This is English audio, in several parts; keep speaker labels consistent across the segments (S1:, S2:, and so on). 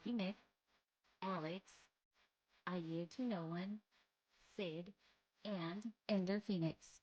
S1: Nick, Alex, I Yield to No One, Sid, and Ender Phoenix.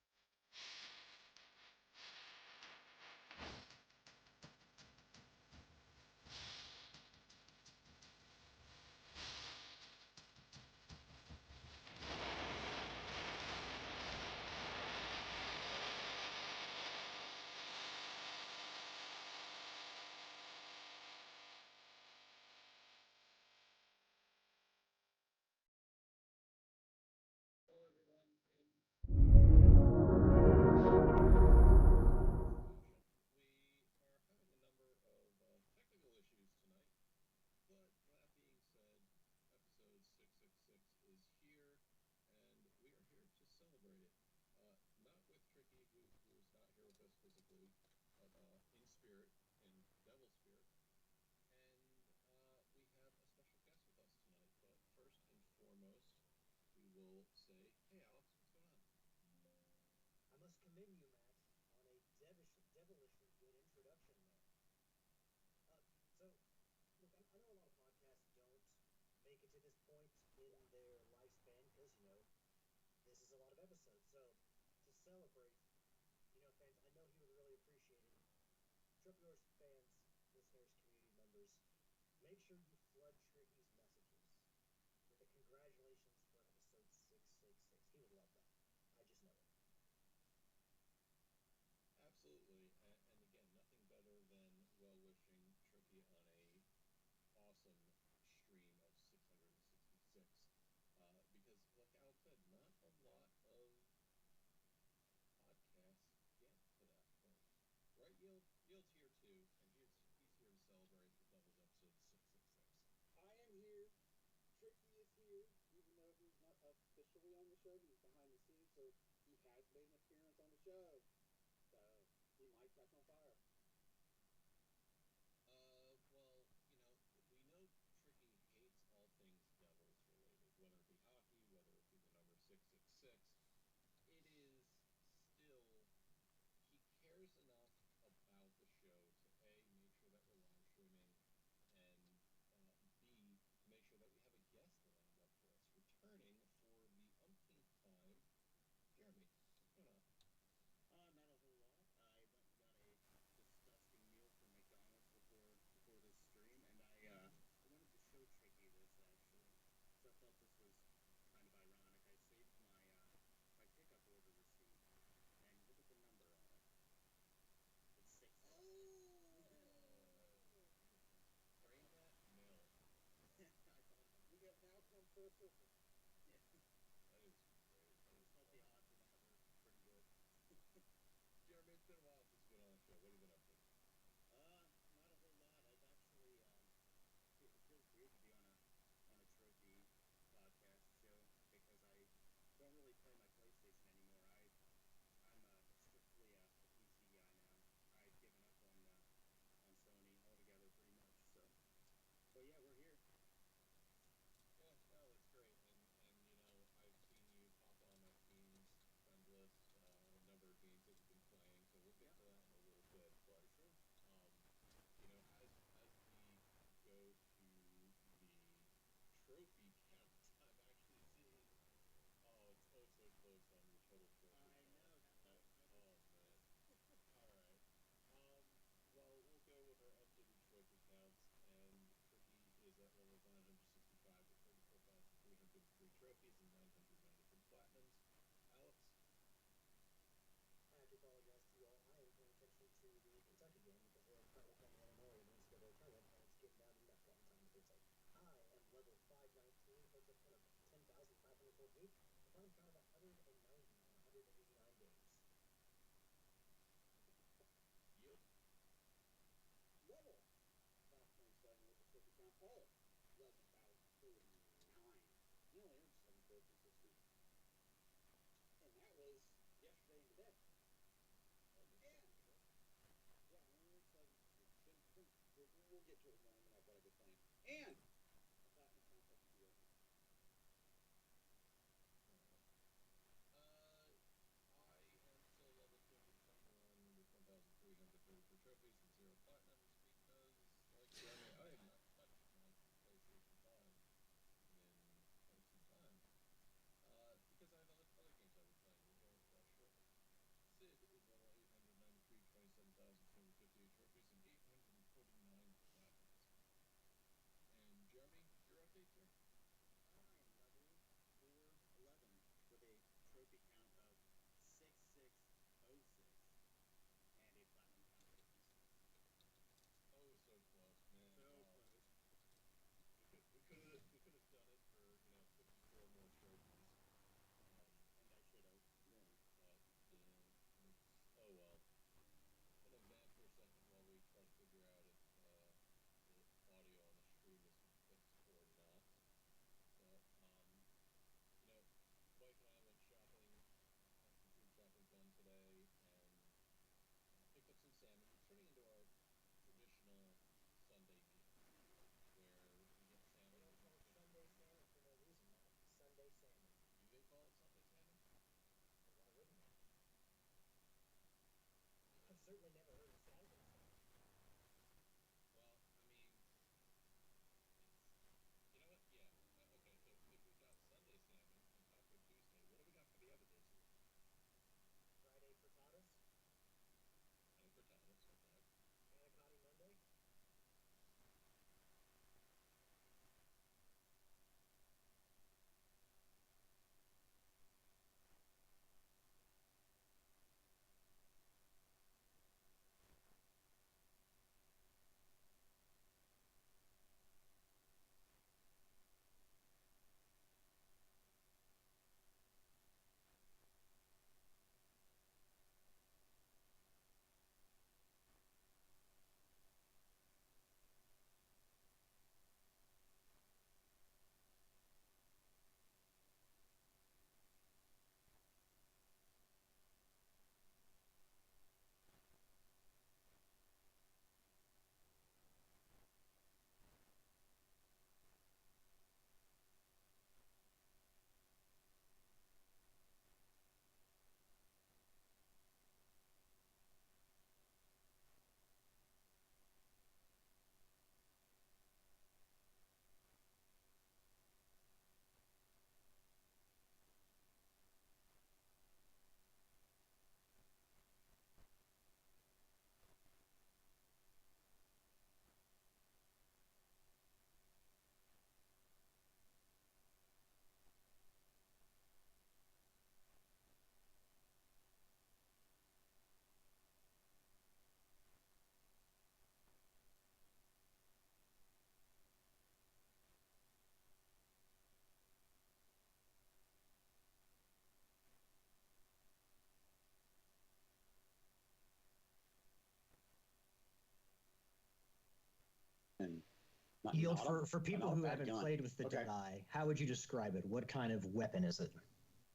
S2: Yield, for people who haven't played with the Deadeye, how would you describe it? What kind of weapon is it?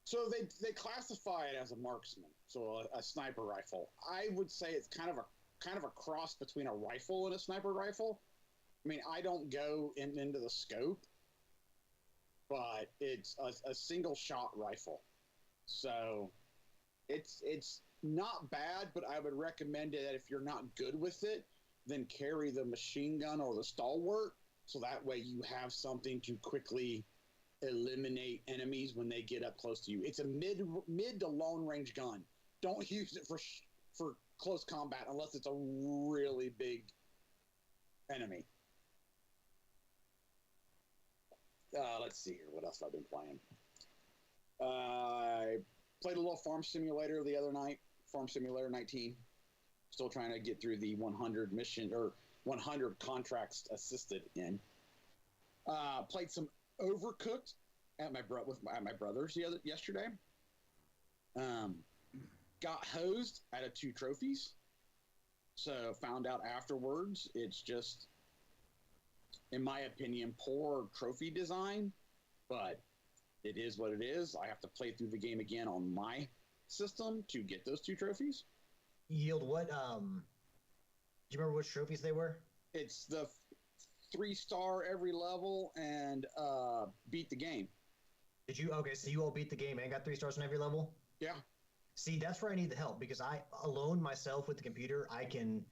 S3: So they classify it as a marksman, so a sniper rifle. I would say it's kind of a cross between a rifle and a sniper rifle. I mean, I don't go into the scope, but it's a single shot rifle. So it's not bad, but I would recommend it that if you're not good with it, then carry the machine gun or the stalwart, so that way you have something to quickly eliminate enemies when they get up close to you. It's a mid to long range gun. Don't use it for close combat unless it's a really big enemy. Let's see here. What else have I been playing? I played a little Farm Simulator the other night. Farm Simulator 19. Still trying to get through the 100 mission or 100 contracts assisted in. Played some Overcooked at my brother's yesterday. Got hosed out of 2 trophies. So found out afterwards it's just, in my opinion, poor trophy design, but it is what it is. I have to play through the game again on my system to get those 2 trophies.
S2: Yield, what, do you remember which trophies they were?
S3: It's the 3-star every level and beat the game.
S2: Did you? Okay, so you all beat the game and got 3 stars on every level?
S3: Yeah.
S2: See, that's where I need the help, because I, alone, myself, with the computer, I can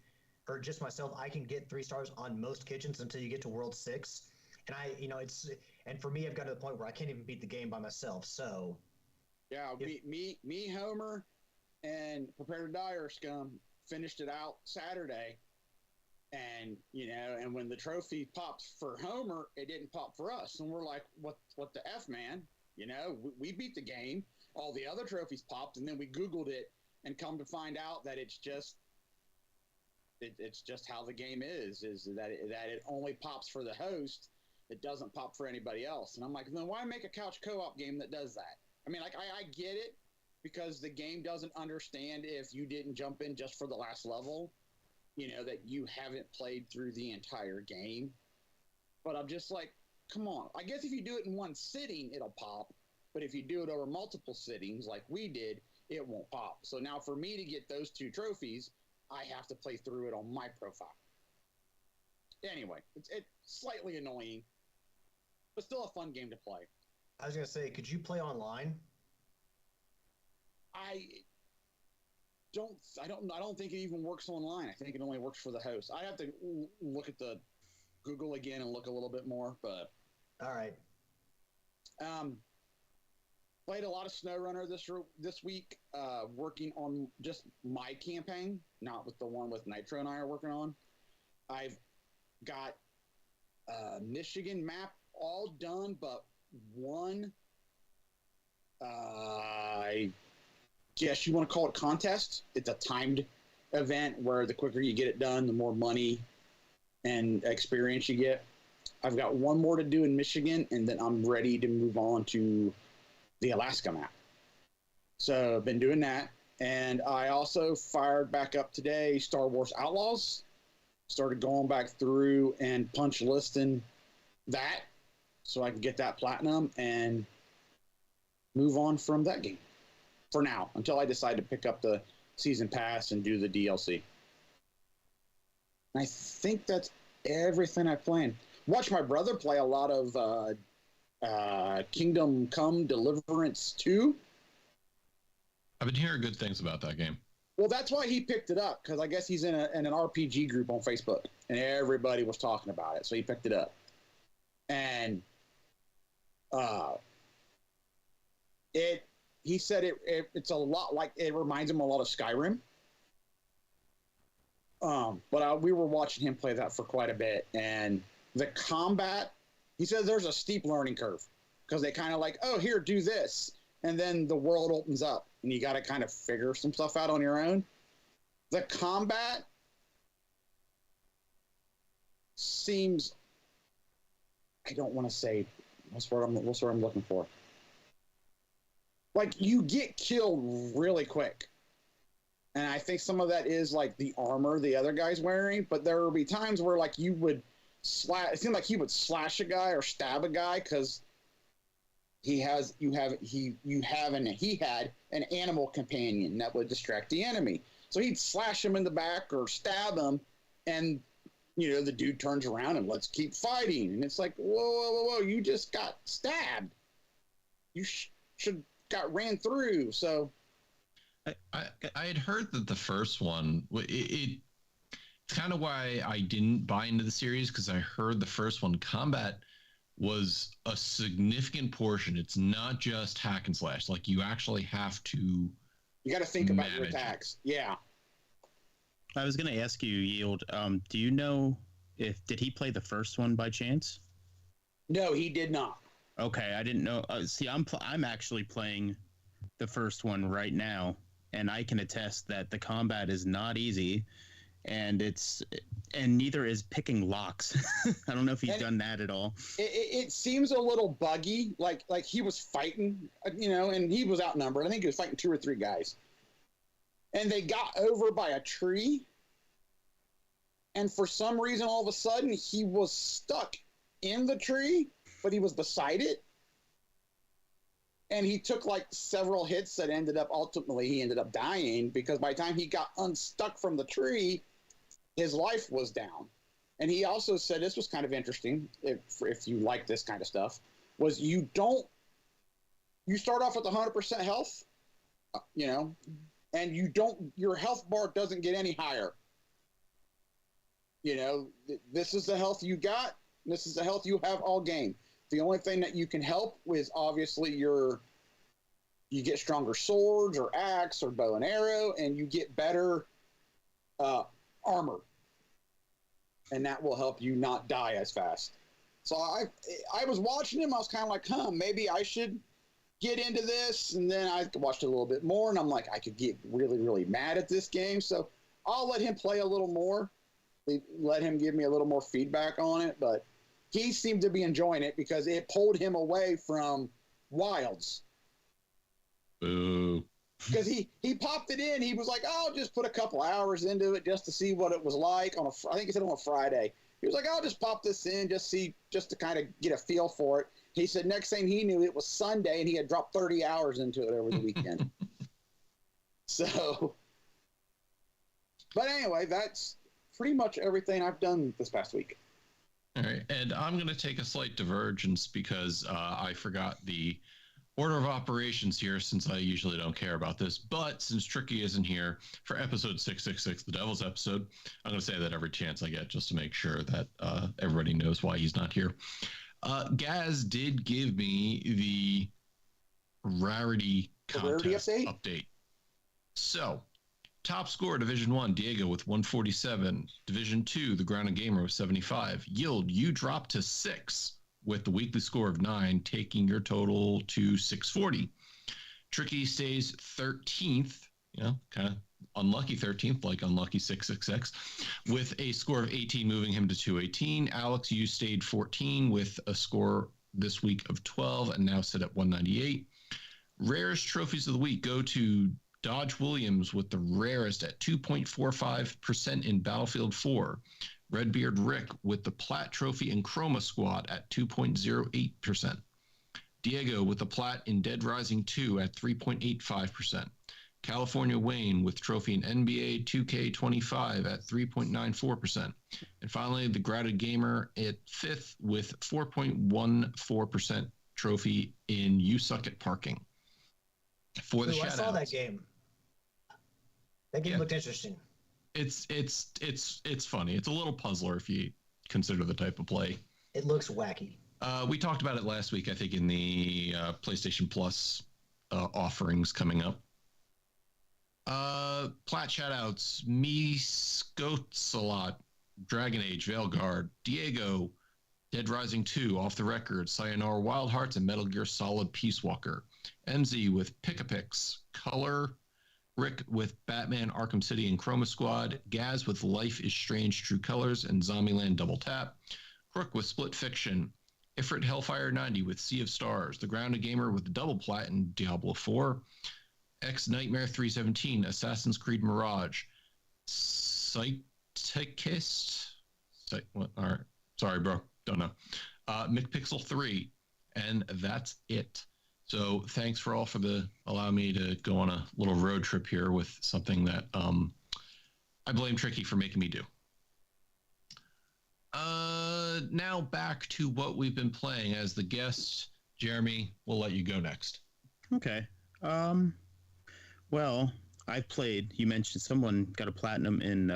S2: get 3 stars on most kitchens until you get to World 6. And and for me, I've got to the point where I can't even beat the game by myself, so.
S3: Yeah, me, Homer, and Prepare to Die or Scum finished it out Saturday. And, and when the trophy popped for Homer, it didn't pop for us. And we're like, what the F, man? We beat the game. All the other trophies popped, and then we Googled it and come to find out that it's just how the game is that it only pops for the host. It doesn't pop for anybody else. And I'm like, then why make a couch co-op game that does that? I mean, like, I get it, because the game doesn't understand if you didn't jump in just for the last level, that you haven't played through the entire game. But I'm just like, come on. I guess if you do it in one sitting, it'll pop. But if you do it over multiple sittings like we did, it won't pop. So now for me to get those 2 trophies, I have to play through it on my profile. Anyway, it's slightly annoying, but still a fun game to play.
S2: I was going to say, could you play online?
S3: I don't think it even works online. I think it only works for the host. I have to look at the Google again and look a little bit more, but
S2: all right.
S3: Played a lot of Snowrunner this week, working on just my campaign, not with the one with Nitro and I are working on. I've got Michigan map all done, but one, I guess you want to call it contest. It's a timed event where the quicker you get it done, the more money and experience you get. I've got one more to do in Michigan, and then I'm ready to move on to the Alaska map. So I've been doing that. And I also fired back up today Star Wars Outlaws. Started going back through and punch listing that so I can get that platinum and move on from that game for now, until I decide to pick up the season pass and do the DLC. I think that's everything I planned. Watch my brother play a lot of Kingdom Come Deliverance 2.
S4: I've been hearing good things about that game.
S3: Well, that's why he picked it up, because I guess he's in an RPG group on Facebook, and everybody was talking about it, so he picked it up. And he said it's a lot like, it reminds him a lot of Skyrim. But we were watching him play that for quite a bit, and the combat, he says there's a steep learning curve, because they kind of like, oh, here, do this. And then the world opens up, and you got to kind of figure some stuff out on your own. The combat seems, I don't want to say, what's what I'm looking for? Like, you get killed really quick. And I think some of that is like the armor the other guy's wearing, but there will be times where like you would It seemed like he would slash a guy or stab a guy because he had an animal companion that would distract the enemy. So he'd slash him in the back or stab him, and the dude turns around and let's keep fighting. And it's like, whoa, you just got stabbed. You should got ran through. So
S4: I had heard that the first one, it's kind of why I didn't buy into the series, because I heard the first one combat was a significant portion. It's not just hack and slash. Like, you actually have to.
S3: You got to think about your attacks. Yeah.
S5: I was going to ask you, Yield. Do you know did he play the first one by chance?
S3: No, he did not. Okay,
S5: I didn't know. See, I'm actually playing the first one right now, and I can attest that the combat is not easy, and neither is picking locks. I don't know if he's done that at all.
S3: It seems a little buggy, like he was fighting, and he was outnumbered. I think he was fighting 2 or 3 guys. And they got over by a tree, and for some reason, all of a sudden, he was stuck in the tree, but he was beside it. And he took like several hits that ultimately he ended up dying, because by the time he got unstuck from the tree, his life was down. And he also said, this was kind of interesting, if you like this kind of stuff, was you start off with 100% health, and your health bar doesn't get any higher. This is the health you got. This is the health you have all game. The only thing that you can help with, obviously, you get stronger swords or axe or bow and arrow, and you get better armor. And that will help you not die as fast. So I was watching him. I was kind of like, maybe I should get into this. And then I watched it a little bit more, and I'm like, I could get really, really mad at this game. So I'll let him play a little more. Let him give me a little more feedback on it. But he seemed to be enjoying it because it pulled him away from Wilds.
S4: Boo.
S3: Because he popped it in. He was like, I'll just put a couple hours into it just to see what it was like I think he said on a Friday. He was like, I'll just pop this in, just to kind of get a feel for it. He said next thing he knew, it was Sunday, and he had dropped 30 hours into it over the weekend. So, but anyway, that's pretty much everything I've done this past week.
S4: All right, and I'm going to take a slight divergence because I forgot the order of operations here, since I usually don't care about this. But since Tricky isn't here for episode 666, the Devil's episode, I'm going to say that every chance I get, just to make sure that everybody knows why he's not here. Gaz did give me the rarity contest update. So, top score, Division 1, Diego with 147. Division 2, The Grounded Gamer with 75. Yield, you dropped to 6 with the weekly score of 9, taking your total to 640. Tricky stays 13th, kind of unlucky 13th, like unlucky 666, with a score of 18, moving him to 218. Alex, you stayed 14 with a score this week of 12 and now sit at 198. Rarest trophies of the week go to Dodge Williams with the rarest at 2.45% in Battlefield 4. Redbeard Rick with the Plat Trophy in Chroma Squad at 2.08%. Diego with the Plat in Dead Rising 2 at 3.85%. California Wayne with trophy in NBA 2K25 at 3.94%. And finally, the Grounded Gamer at 5th with 4.14% trophy in You Suck at Parking. For the
S2: I saw that game. That game looked interesting.
S4: It's funny. It's a little puzzler if you consider the type of play.
S2: It looks wacky.
S4: We talked about it last week, I think, in the PlayStation Plus offerings coming up. Plat shoutouts: Me Scots-a-lot, Dragon Age, Veilguard, Diego, Dead Rising 2, Off the Record, Sayonara Wild Hearts, and Metal Gear Solid Peace Walker. MZ with Pick-a-Picks, Color, Rick with Batman Arkham City and Chroma Squad, Gaz with Life is Strange True Colors and Zombieland Double Tap, Crook with Split Fiction, Ifrit Hellfire 90 with Sea of Stars, The Grounded Gamer with the Double Plat in Diablo 4, X Nightmare 317, Assassin's Creed Mirage, Psychist Sorry, bro. Don't know. McPixel 3. And that's it. So thanks for allowing me to go on a little road trip here with something that I blame Tricky for making me do. Now back to what we've been playing as the guest. Jeremy, we'll let you go next.
S5: Okay. Well, I've played, you mentioned someone got a platinum in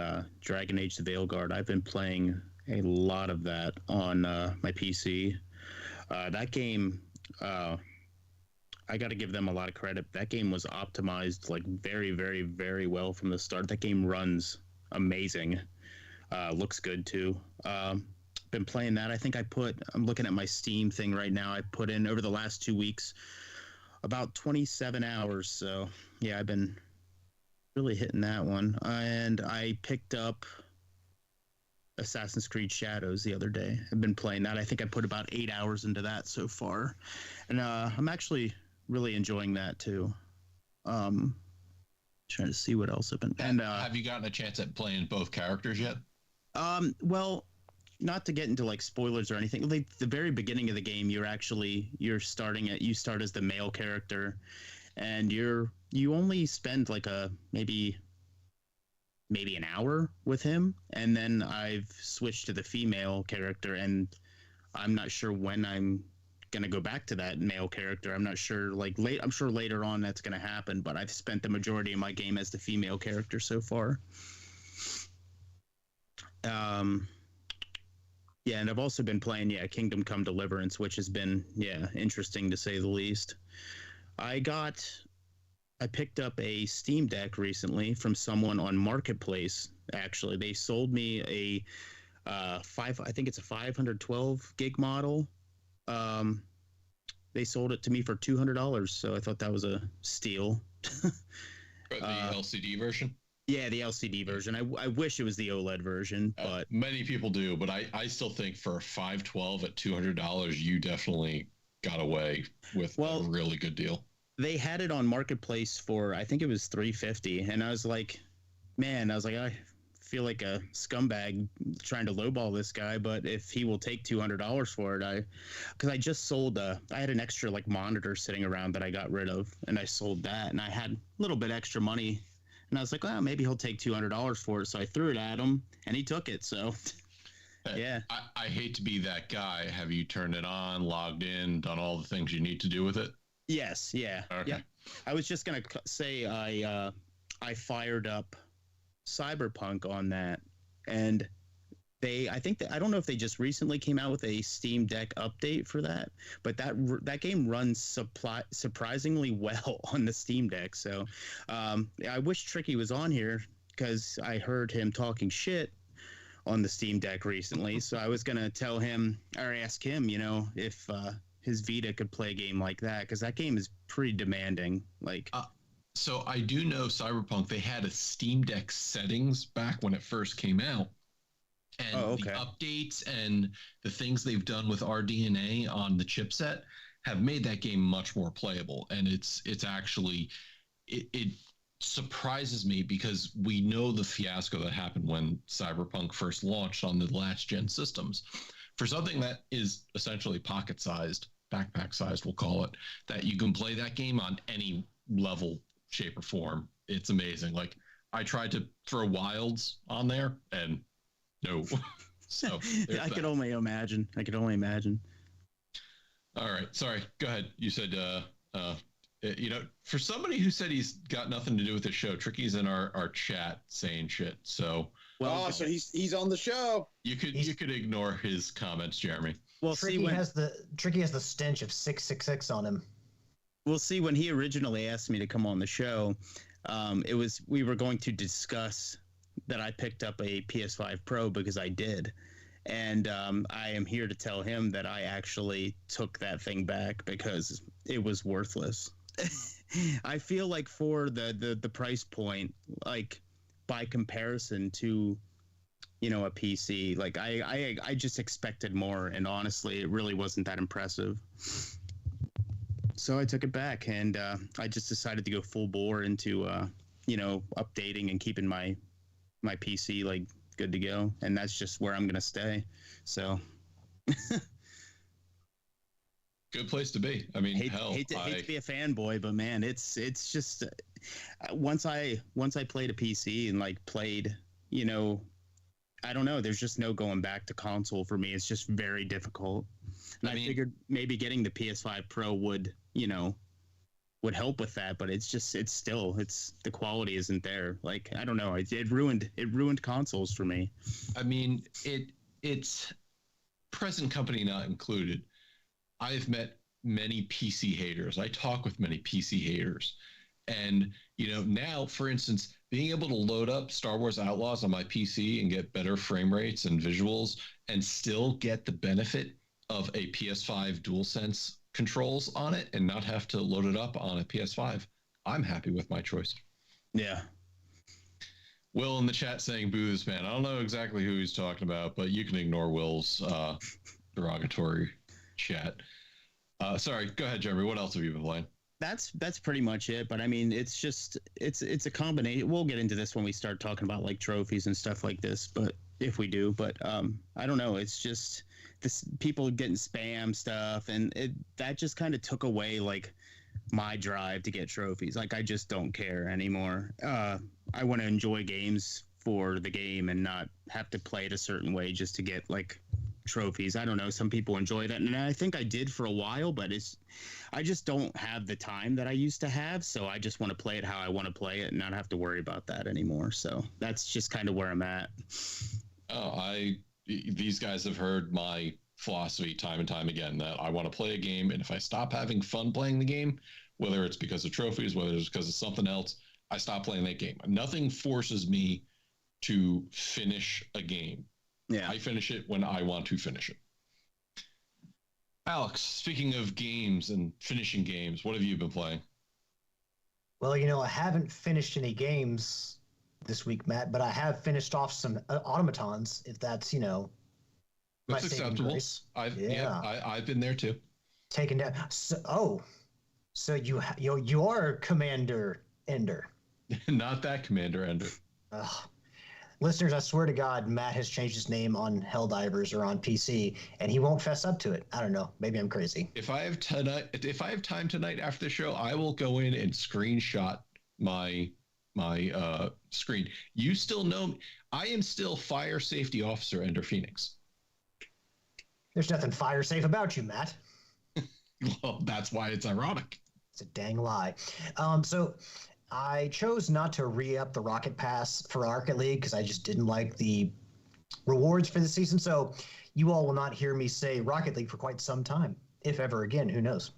S5: Dragon Age the Veilguard. I've been playing a lot of that on my PC. That game, I got to give them a lot of credit. That game was optimized like very, very, very well from the start. That game runs amazing. Looks good too. Been playing that. I think I'm looking at my Steam thing right now. I put in over the last 2 weeks about 27 hours. So yeah, I've been really hitting that one. And I picked up Assassin's Creed Shadows the other day. I've been playing that. I think I put about 8 hours into that so far. And I'm actually really enjoying that too. Trying to see what else I've been. And
S4: have you gotten a chance at playing both characters yet?
S5: Well, not to get into like spoilers or anything. Like the very beginning of the game, you start as the male character, and you only spend like maybe an hour with him, and then I've switched to the female character, and I'm not sure when I'm gonna go back to that male character. I'm not sure. I'm sure later on that's gonna happen, but I've spent the majority of my game as the female character so far. Yeah, and I've also been playing Kingdom Come Deliverance, which has been interesting to say the least. I picked up a Steam Deck recently from someone on Marketplace. Actually, they sold me a I think it's a 512 gig model. They sold it to me for $200, so I thought that was a steal.
S4: The LCD version?
S5: Yeah, the LCD version. I wish it was the OLED version, but
S4: many people do. But I still think for a 512 at $200, you definitely got away with a really good deal.
S5: They had it on Marketplace for, I think it was $350, and I was like, I feel like a scumbag trying to lowball this guy, but if he will take $200 for it, because I just sold I had an extra like monitor sitting around that I got rid of, and I sold that, and I had a little bit extra money. And I was like, well, maybe he'll take $200 for it. So I threw it at him, and he took it. So, yeah.
S4: I hate to be that guy. Have you turned it on, logged in, done all the things you need to do with it?
S5: Yes. Yeah.
S4: Okay.
S5: Yeah. I was just going to say I fired up Cyberpunk on that. And I don't know if they just recently came out with a Steam Deck update for that, but that game runs surprisingly well on the Steam Deck. So I wish Tricky was on here because I heard him talking shit on the Steam Deck recently. So I was going to tell him or ask him, if his Vita could play a game like that, because that game is pretty demanding.
S4: So I do know Cyberpunk, they had a Steam Deck settings back when it first came out. And the updates and the things they've done with RDNA on the chipset have made that game much more playable. And it's actually, it surprises me because we know the fiasco that happened when Cyberpunk first launched on the last gen systems. For something that is essentially pocket sized, backpack sized, we'll call it, that you can play that game on any level, shape, or form. It's amazing. Like I tried to throw Wilds on there and no. So
S5: I could only imagine.
S4: All right. Sorry. Go ahead. You said, for somebody who said he's got nothing to do with the show, Tricky's in our chat saying shit. So,
S3: so he's on the show.
S4: You could ignore his comments, Jeremy.
S5: Well,
S2: Tricky has the stench of 666 on him.
S5: We'll see. When he originally asked me to come on the show, we were going to discuss that I picked up a PS5 Pro because I did. And I am here to tell him that I actually took that thing back because it was worthless. I feel like for the price point, like by comparison to, a PC, like I just expected more. And honestly, it really wasn't that impressive. So I took it back, and I just decided to go full bore into, updating and keeping my PC like good to go, and that's just where I'm gonna stay. So
S4: Good place to be. I mean,
S5: hate to be a fanboy, but man, it's just once I played a PC and like played, I don't know. There's just no going back to console for me. It's just very difficult. And I figured maybe getting the PS5 Pro would help with that, but it's the quality isn't there. Like, I don't know. It ruined consoles for me.
S4: I mean, it's present company not included. I've met many PC haters. I talk with many PC haters. And, now, for instance, being able to load up Star Wars Outlaws on my PC and get better frame rates and visuals and still get the benefit of a PS5 DualSense controls on it and not have to load it up on a PS5, I'm happy with my choice.
S5: Yeah.
S4: Will in the chat saying booze, man. I don't know exactly who he's talking about, but you can ignore Will's derogatory chat. Sorry, go ahead, Jeremy. What else have you been playing?
S5: That's pretty much it. But I mean, it's a combination. We'll get into this when we start talking about like trophies and stuff like this. But if we do, I don't know. It's just this people getting spam stuff, and that just kind of took away like my drive to get trophies. Like, I just don't care anymore. I want to enjoy games for the game and not have to play it a certain way just to get like trophies. I don't know. Some people enjoy that, and I think I did for a while, but I just don't have the time that I used to have. So I just want to play it how I want to play it and not have to worry about that anymore. So that's just kind of where I'm at.
S4: These guys have heard my philosophy time and time again that I want to play a game, and if I stop having fun playing the game, whether it's because of trophies, whether it's because of something else, I stop playing that game. Nothing forces me to finish a game.
S5: Yeah,
S4: I finish it when I want to finish it. Alex, speaking of games and finishing games, what have you been playing?
S2: Well, I haven't finished any games this week, Matt, but I have finished off some automatons, if that's, my
S4: That's
S2: saving
S4: acceptable.
S2: grace.
S4: I've been there too.
S2: Taken down. So you are Commander Ender.
S4: Not that Commander Ender.
S2: Listeners, I swear to God, Matt has changed his name on Helldivers or on PC, and he won't fess up to it. I don't know. Maybe I'm crazy.
S4: If I have time tonight after the show, I will go in and screenshot my screen. You still know I am still Fire Safety Officer Ender Phoenix.
S2: There's nothing fire safe about you, Matt.
S4: Well, that's why it's ironic.
S2: It's a dang lie. So I chose not to re-up the Rocket Pass for Rocket League because I just didn't like the rewards for the season. So you all will not hear me say Rocket League for quite some time, if ever again. Who knows?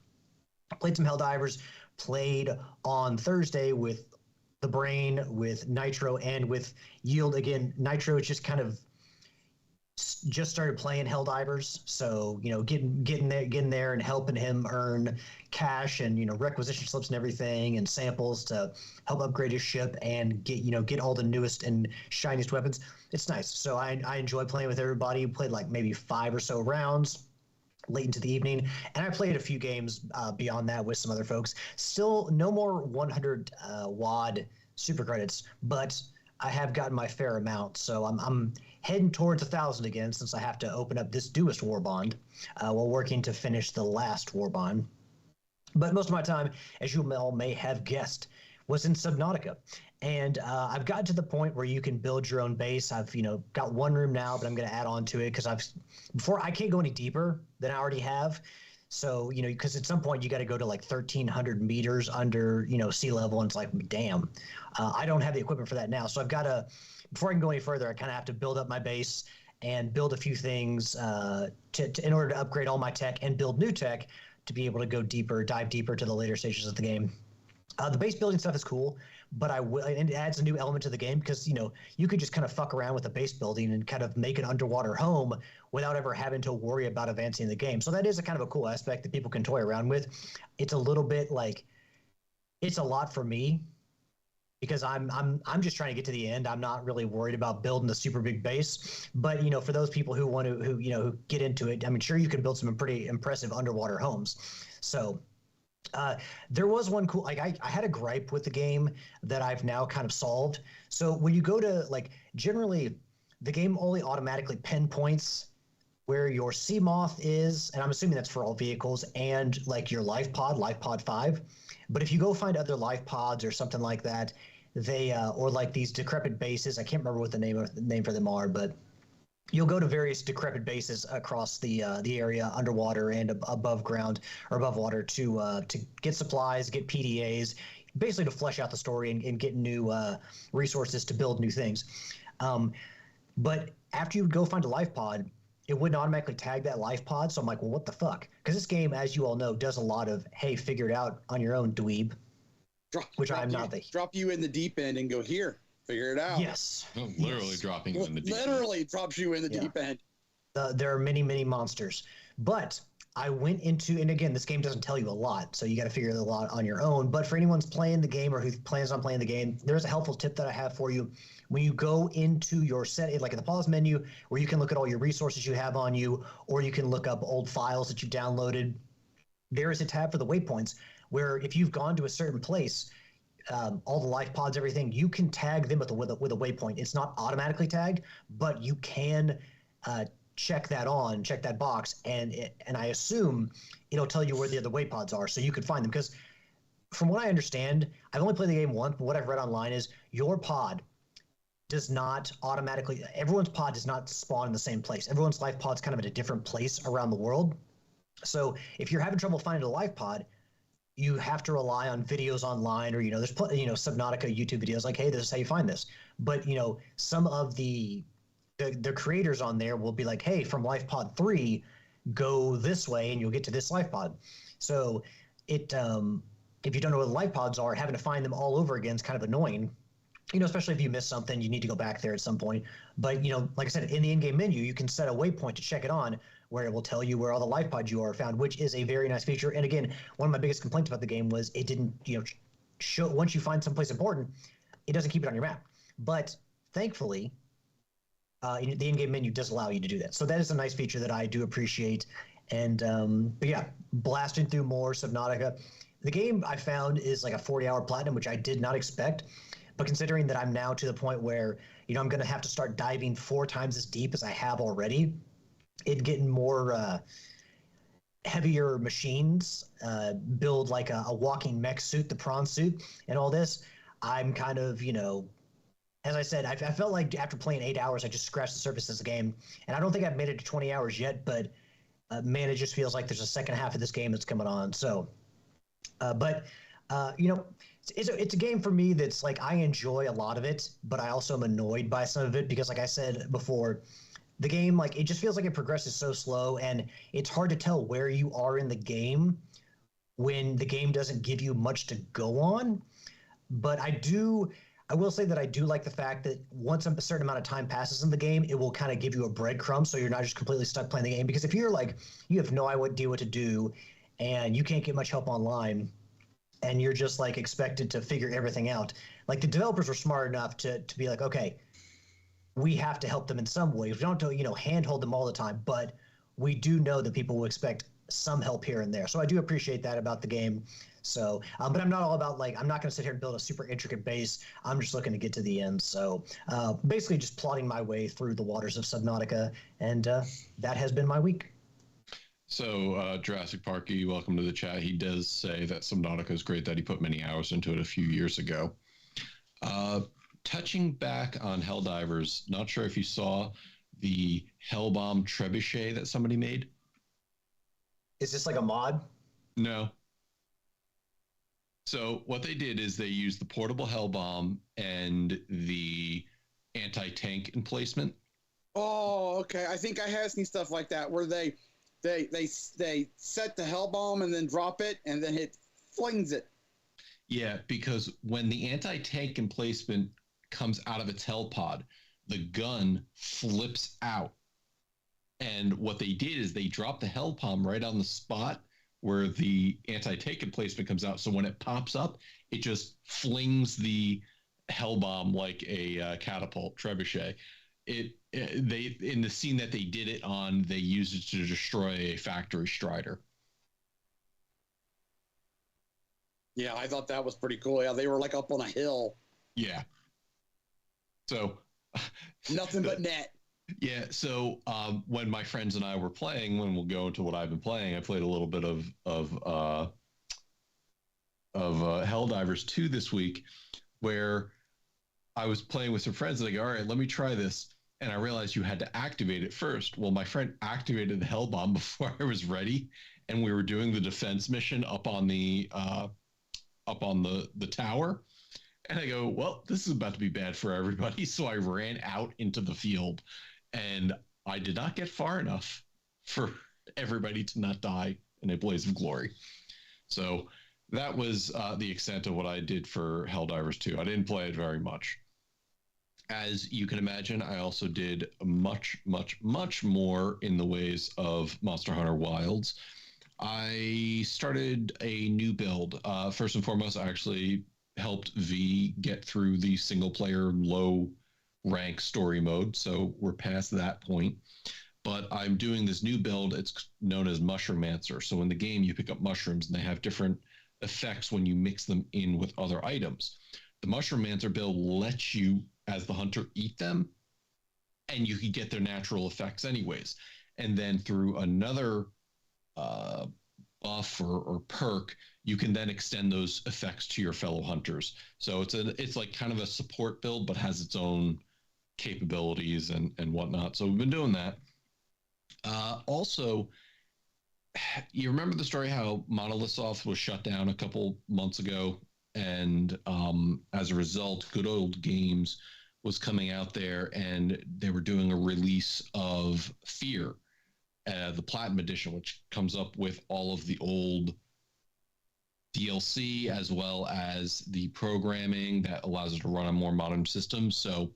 S2: Played some Helldivers. Played on Thursday with the Brain, with Nitro, and with Yield. Again, Nitro is just kind of just started playing Helldivers, so getting there and helping him earn cash and requisition slips and everything and samples to help upgrade his ship and get all the newest and shiniest weapons. It's nice. So I enjoy playing with everybody. Played like maybe 5 or so rounds late into the evening, and I played a few games beyond that with some other folks. Still no more 100 WAD super credits, but I have gotten my fair amount, so I'm heading towards 1,000 again since I have to open up this newest war bond while working to finish the last war bond. But most of my time, as you all may have guessed, was in Subnautica. And I've gotten to the point where you can build your own base. I've got one room now, but I'm going to add on to it because I can't go any deeper than I already have. So, because at some point you got to go to like 1,300 meters under, sea level. And it's like, damn, I don't have the equipment for that now. So I've got to, before I can go any further, I kind of have to build up my base and build a few things in order to upgrade all my tech and build new tech to be able to go deeper, dive deeper to the later stages of the game. The base building stuff is cool, but and it adds a new element to the game because, you could just kind of fuck around with a base building and kind of make an underwater home without ever having to worry about advancing the game. So that is a kind of a cool aspect that people can toy around with. It's a little bit like, it's a lot for me because I'm just trying to get to the end. I'm not really worried about building a super big base, but for those people who want to, who get into it, I mean, sure, you can build some pretty impressive underwater homes. So there was one cool, like I had a gripe with the game that I've now kind of solved. So when you go to generally the game only automatically pinpoints where your sea moth is, and I'm assuming that's for all vehicles, and like your life pod 5. But if you go find other life pods or something like that, they or like these decrepit bases, I can't remember what the name for them are, but you'll go to various decrepit bases across the area underwater and above ground or above water to get supplies, get PDAs, basically to flesh out the story and get new resources to build new things. But after you go find a life pod, it wouldn't automatically tag that life pod. So I'm like, well, what the fuck? Because this game, as you all know, does a lot of, hey, figure it out on your own, dweeb. Drop you in the deep end and go, here, figure it out. Yes.
S4: Literally dropping you in the deep end.
S3: Literally drops you in the deep end.
S2: There are many, many monsters. But I went into, and again, this game doesn't tell you a lot, so you got to figure it a lot on your own. But for anyone's playing the game or who plans on playing the game, there's a helpful tip that I have for you. When you go into your set, like in the pause menu, where you can look at all your resources you have on you, or you can look up old files that you've downloaded, there is a tab for the waypoints where if you've gone to a certain place, all the life pods, everything, you can tag them with a waypoint. It's not automatically tagged, but you can check that box, and I assume it'll tell you where the other waypods are, so you could find them. Because from what I understand, I've only played the game once, but what I've read online is your pod does not automatically, everyone's pod does not spawn in the same place. Everyone's life pod's kind of at a different place around the world. So if you're having trouble finding a life pod, you have to rely on videos online, or there's Subnautica YouTube videos like, hey, this is how you find this. But some of the creators on there will be like, hey, from life pod 3, go this way and you'll get to this life pod. So it if you don't know where the life pods are, having to find them all over again is kind of annoying. Especially if you miss something, you need to go back there at some point. But like I said, in the in-game menu, you can set a waypoint to check it on, where it will tell you where all the life pods you are found, which is a very nice feature. And again, one of my biggest complaints about the game was it didn't, show, once you find someplace important, it doesn't keep it on your map. But thankfully, the in-game menu does allow you to do that. So that is a nice feature that I do appreciate. And but yeah, blasting through more Subnautica. The game I found is like a 40-hour platinum, which I did not expect. But considering that I'm now to the point where, I'm going to have to start diving 4 times as deep as I have already, it getting more heavier machines, build like a walking mech suit, the prawn suit, and all this, I'm kind of, as I said, I felt like after playing 8 hours, I just scratched the surface of the game. And I don't think I've made it to 20 hours yet, but man, it just feels like there's a second half of this game that's coming on. So, it's a game for me that's like, I enjoy a lot of it, but I also am annoyed by some of it because, like I said before, the game, like, it just feels like it progresses so slow, and it's hard to tell where you are in the game when the game doesn't give you much to go on. But I will say that I do like the fact that once a certain amount of time passes in the game, it will kind of give you a breadcrumb, so you're not just completely stuck playing the game. Because if you're like, you have no idea what to do, and you can't get much help online, and you're just like expected to figure everything out. Like, the developers were smart enough to be like, okay, we have to help them in some ways. We don't, handhold them all the time, but we do know that people will expect some help here and there. So I do appreciate that about the game. So, but I'm not all about, like, I'm not going to sit here and build a super intricate base. I'm just looking to get to the end. So basically just plotting my way through the waters of Subnautica, and that has been my week.
S4: So, Jurassic Parky, welcome to the chat. He does say that Subnautica is great, that he put many hours into it a few years ago. Touching back on Helldivers, not sure if you saw the Hellbomb Trebuchet that somebody made.
S2: Is this like a mod?
S4: No. So what they did is they used the portable Hellbomb and the anti-tank emplacement.
S3: Oh, okay. I think I have seen stuff like that where they set the Hellbomb and then drop it, and then it flings it.
S4: Yeah, because when the anti-tank emplacement comes out of its hell pod, the gun flips out. And what they did is they dropped the Hellbomb right on the spot where the anti-tank emplacement comes out. So when it pops up, it just flings the Hellbomb like a catapult trebuchet. They in the scene that they did it on, they used it to destroy a factory strider.
S3: Yeah, I thought that was pretty cool. Yeah, they were like up on a hill.
S4: Yeah. So
S3: nothing but net.
S4: Yeah, so when my friends and I were playing, when we'll go into what I've been playing, I played a little bit of Helldivers 2 this week, where I was playing with some friends. And they go, all right, let me try this. And I realized you had to activate it first. Well, my friend activated the hell bomb before I was ready, and we were doing the defense mission up on the tower. And I go, well, this is about to be bad for everybody. So I ran out into the field, and I did not get far enough for everybody to not die in a blaze of glory. So that was the extent of what I did for Helldivers 2. I didn't play it very much. As you can imagine, I also did much, much, much more in the ways of Monster Hunter Wilds. I started a new build. First and foremost, I actually helped V get through the single player low rank story mode. So we're past that point. But I'm doing this new build. It's known as Mushromancer. So in the game, you pick up mushrooms and they have different effects when you mix them in with other items. The Mushromancer build lets you, as the hunter, eat them, and you can get their natural effects anyways. And then through another buff or perk, you can then extend those effects to your fellow hunters. So it's like kind of a support build, but has its own capabilities and whatnot. So we've been doing that. Also, you remember the story how Monolith Soft was shut down a couple months ago, and as a result, Good Old Games was coming out there, and they were doing a release of Fear, the Platinum Edition, which comes up with all of the old DLC as well as the programming that allows it to run on more modern systems. So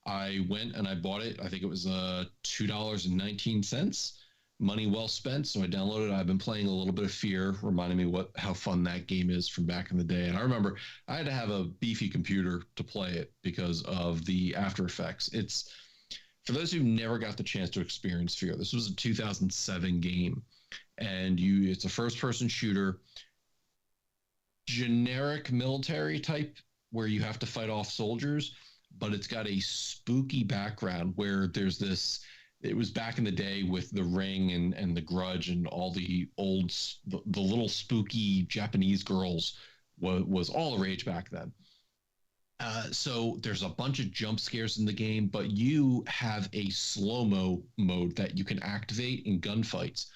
S4: I went and I bought it. I think it was $2.19. Money well spent. So I downloaded it. I've been playing a little bit of Fear, reminding me how fun that game is from back in the day. And I remember I had to have a beefy computer to play it because of the After Effects. It's, for those who never got the chance to experience Fear, this was a 2007 game, and it's a first-person shooter, generic military type, where you have to fight off soldiers, but it's got a spooky background where there's this. It was back in the day with The Ring and The Grudge and all the old, the little spooky Japanese girls was all the rage back then. So there's a bunch of jump scares in the game, but you have a slow-mo mode that you can activate in gunfights.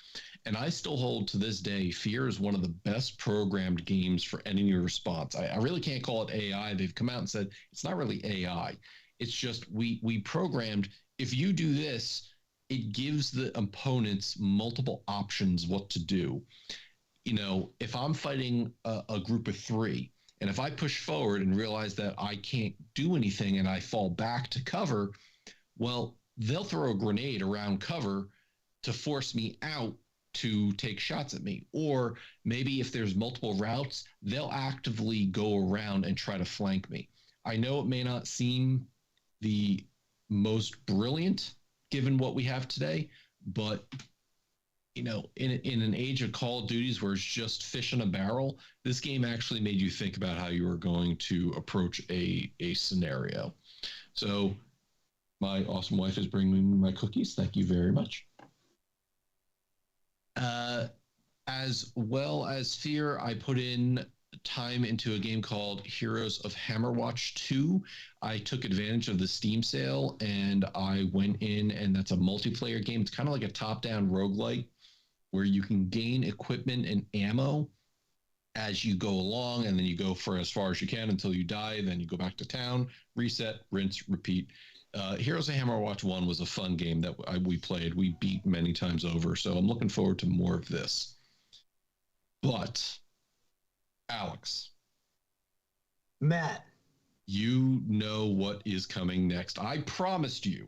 S4: And I still hold to this day, Fear is one of the best programmed games for enemy response. I really can't call it AI. They've come out and said it's not really AI. It's just we programmed, if you do this, it gives the opponents multiple options what to do. You know, if I'm fighting a group of 3, and if I push forward and realize that I can't do anything and I fall back to cover, well, they'll throw a grenade around cover to force me out to take shots at me. Or maybe if there's multiple routes, they'll actively go around and try to flank me. I know it may not seem the most brilliant given what we have today, but you know, in an age of Call of Duties where it's just fish in a barrel, this game actually made you think about how you were going to approach a scenario. So my awesome wife is bringing me my cookies. Thank you very much. As well as Fear, I put in time into a game called Heroes of Hammerwatch 2. I took advantage of the Steam sale and I went in, and that's a multiplayer game. It's kind of like a top-down roguelike where you can gain equipment and ammo as you go along, and then you go for as far as you can until you die. Then you go back to town, reset, rinse, repeat. Heroes of Hammerwatch 1 was a fun game that we played. We beat many times over, so I'm looking forward to more of this. But, Alex.
S2: Matt.
S4: You know what is coming next. I promised you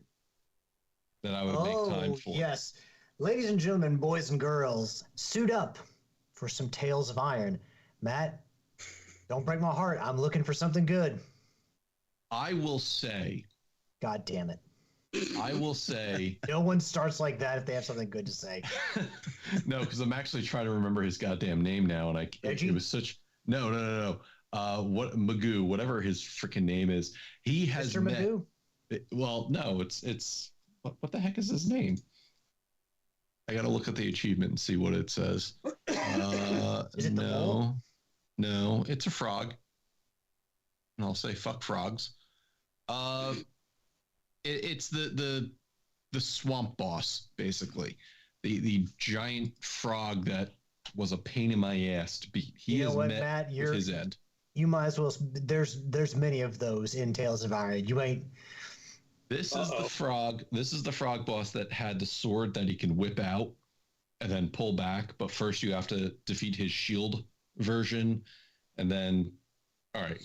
S4: that I would make time for it.
S2: Yes. Ladies and gentlemen, boys and girls, suit up for some Tales of Iron. Matt, don't break my heart. I'm looking for something good.
S4: I will say.
S2: God damn it.
S4: I will say.
S2: No one starts like that if they have something good to say.
S4: No, because I'm actually trying to remember his goddamn name now, and it was such. No. What Magoo, whatever his freaking name is, he has
S2: Mr. Magoo?
S4: Well, no, it's What the heck is his name? I gotta look at the achievement and see what it says.
S2: Is it the mole?
S4: No, it's a frog. And I'll say fuck frogs. It's the swamp boss, basically. The giant frog that was a pain in my ass to beat. He is met Matt, with his end.
S2: You might as well. There's many of those in Tales of Iron. You ain't.
S4: This is the frog. This is the frog boss that had the sword that he can whip out and then pull back. But first, you have to defeat his shield version, and then, all right.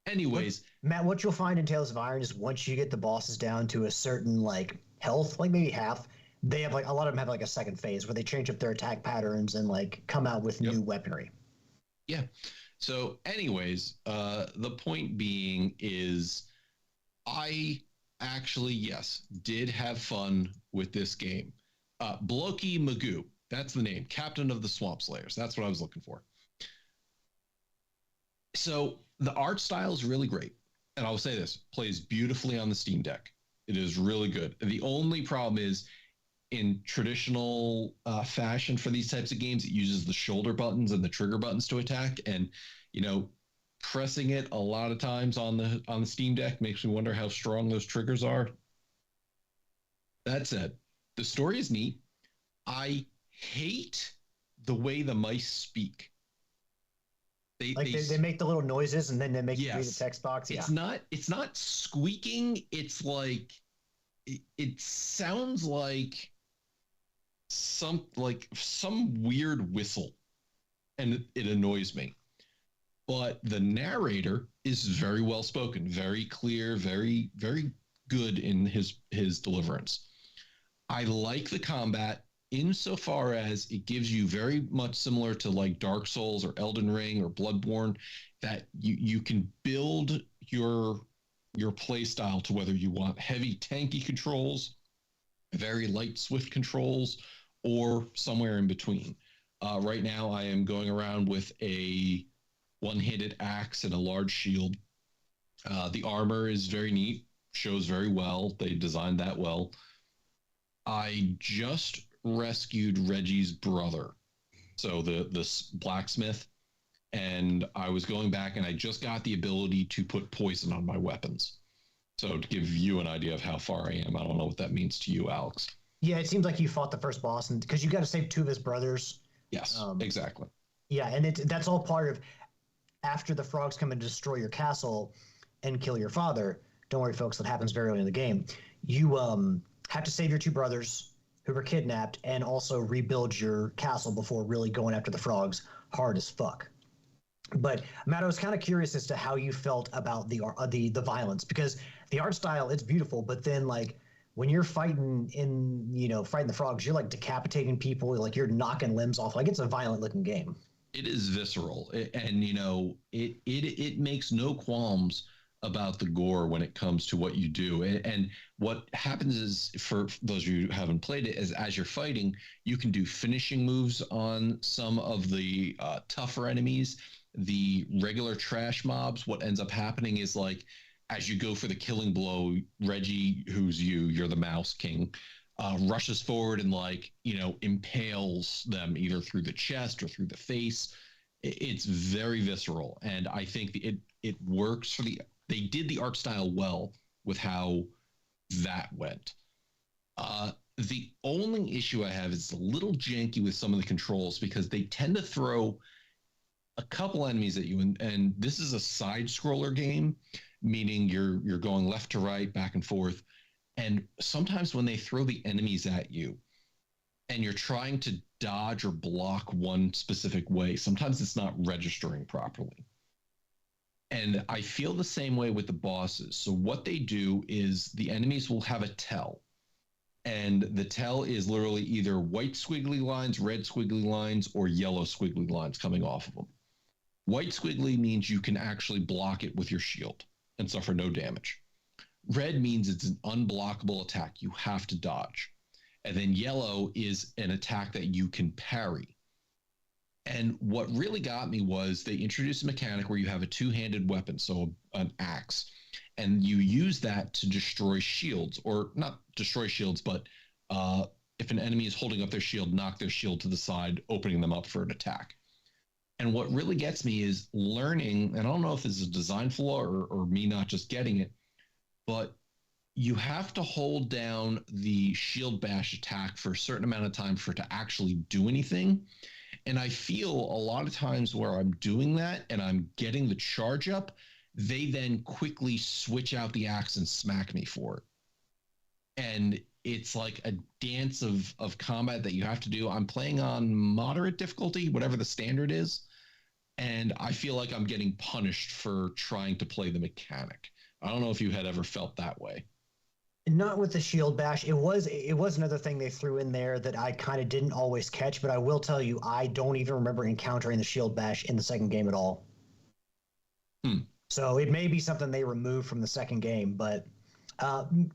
S4: Anyways,
S2: Matt, what you'll find in Tales of Iron is once you get the bosses down to a certain like health, like maybe half, they have like a lot of them have like a second phase where they change up their attack patterns and like come out with new weaponry.
S4: Yeah. So, anyways, the point being is, I actually, yes, did have fun with this game. Bloki Magoo, that's the name, Captain of the Swamp Slayers. That's what I was looking for. So the art style is really great. And I'll say this, plays beautifully on the Steam Deck. It is really good. The only problem is in traditional fashion for these types of games, it uses the shoulder buttons and the trigger buttons to attack. And, pressing it a lot of times on the Steam Deck makes me wonder how strong those triggers are. That said, the story is neat. I hate the way the mice speak. They
S2: make the little noises and then they make you read the text box. Yeah.
S4: It's not squeaking. It's like it sounds like some weird whistle, and it annoys me. But the narrator is very well spoken, very clear, very, very good in his deliverance. I like the combat insofar as it gives you very much similar to like Dark Souls or Elden Ring or Bloodborne, that you can build your play style to whether you want heavy tanky controls, very light swift controls, or somewhere in between. Right now I am going around with a one-handed axe and a large shield. The armor is very neat, shows very well. They designed that well. I just rescued Reggie's brother, so the blacksmith, and I was going back and I just got the ability to put poison on my weapons. So to give you an idea of how far I am, I don't know what that means to you, Alex.
S2: Yeah, it seems like you fought the first boss, and because you got to save two of his brothers.
S4: Yes, exactly.
S2: Yeah, and that's all part of after the frogs come and destroy your castle and kill your father. Don't worry, folks, that happens very early in the game. You have to save your two brothers who were kidnapped and also rebuild your castle before really going after the frogs hard as fuck. But Matt, I was kind of curious as to how you felt about the violence, because the art style, it's beautiful, but then like when you're fighting the frogs, you're like decapitating people, like you're knocking limbs off. Like it's a violent looking game.
S4: It is visceral, and it makes no qualms about the gore when it comes to what you do. And what happens is, for those of you who haven't played it, is as you're fighting, you can do finishing moves on some of the tougher enemies. The regular trash mobs, what ends up happening is, like, as you go for the killing blow, Reggie, you're the mouse king, rushes forward and impales them either through the chest or through the face. It's very visceral, and I think it works for they did the art style well with how that went. The only issue I have is a little janky with some of the controls, because they tend to throw a couple enemies at you, and this is a side scroller game, meaning you're going left to right, back and forth. And sometimes when they throw the enemies at you and you're trying to dodge or block one specific way, sometimes it's not registering properly. And I feel the same way with the bosses. So what they do is the enemies will have a tell. And the tell is literally either white squiggly lines, red squiggly lines, or yellow squiggly lines coming off of them. White squiggly means you can actually block it with your shield and suffer no damage. Red means it's an unblockable attack. You have to dodge. And then yellow is an attack that you can parry. And what really got me was they introduced a mechanic where you have a two-handed weapon, so an axe. and you use that to destroy shields, or not destroy shields, but if an enemy is holding up their shield, knock their shield to the side, opening them up for an attack. And what really gets me is learning, and I don't know if this is a design flaw or me not just getting it, but you have to hold down the shield bash attack for a certain amount of time for it to actually do anything. And I feel a lot of times where I'm doing that and I'm getting the charge up, they then quickly switch out the axe and smack me for it. And it's like a dance of combat that you have to do. I'm playing on moderate difficulty, whatever the standard is. And I feel like I'm getting punished for trying to play the mechanic. I don't know if you had ever felt that way.
S2: Not with the shield bash. It was another thing they threw in there that I kind of didn't always catch, but I will tell you, I don't even remember encountering the shield bash in the second game at all. So it may be something they removed from the second game, but correct me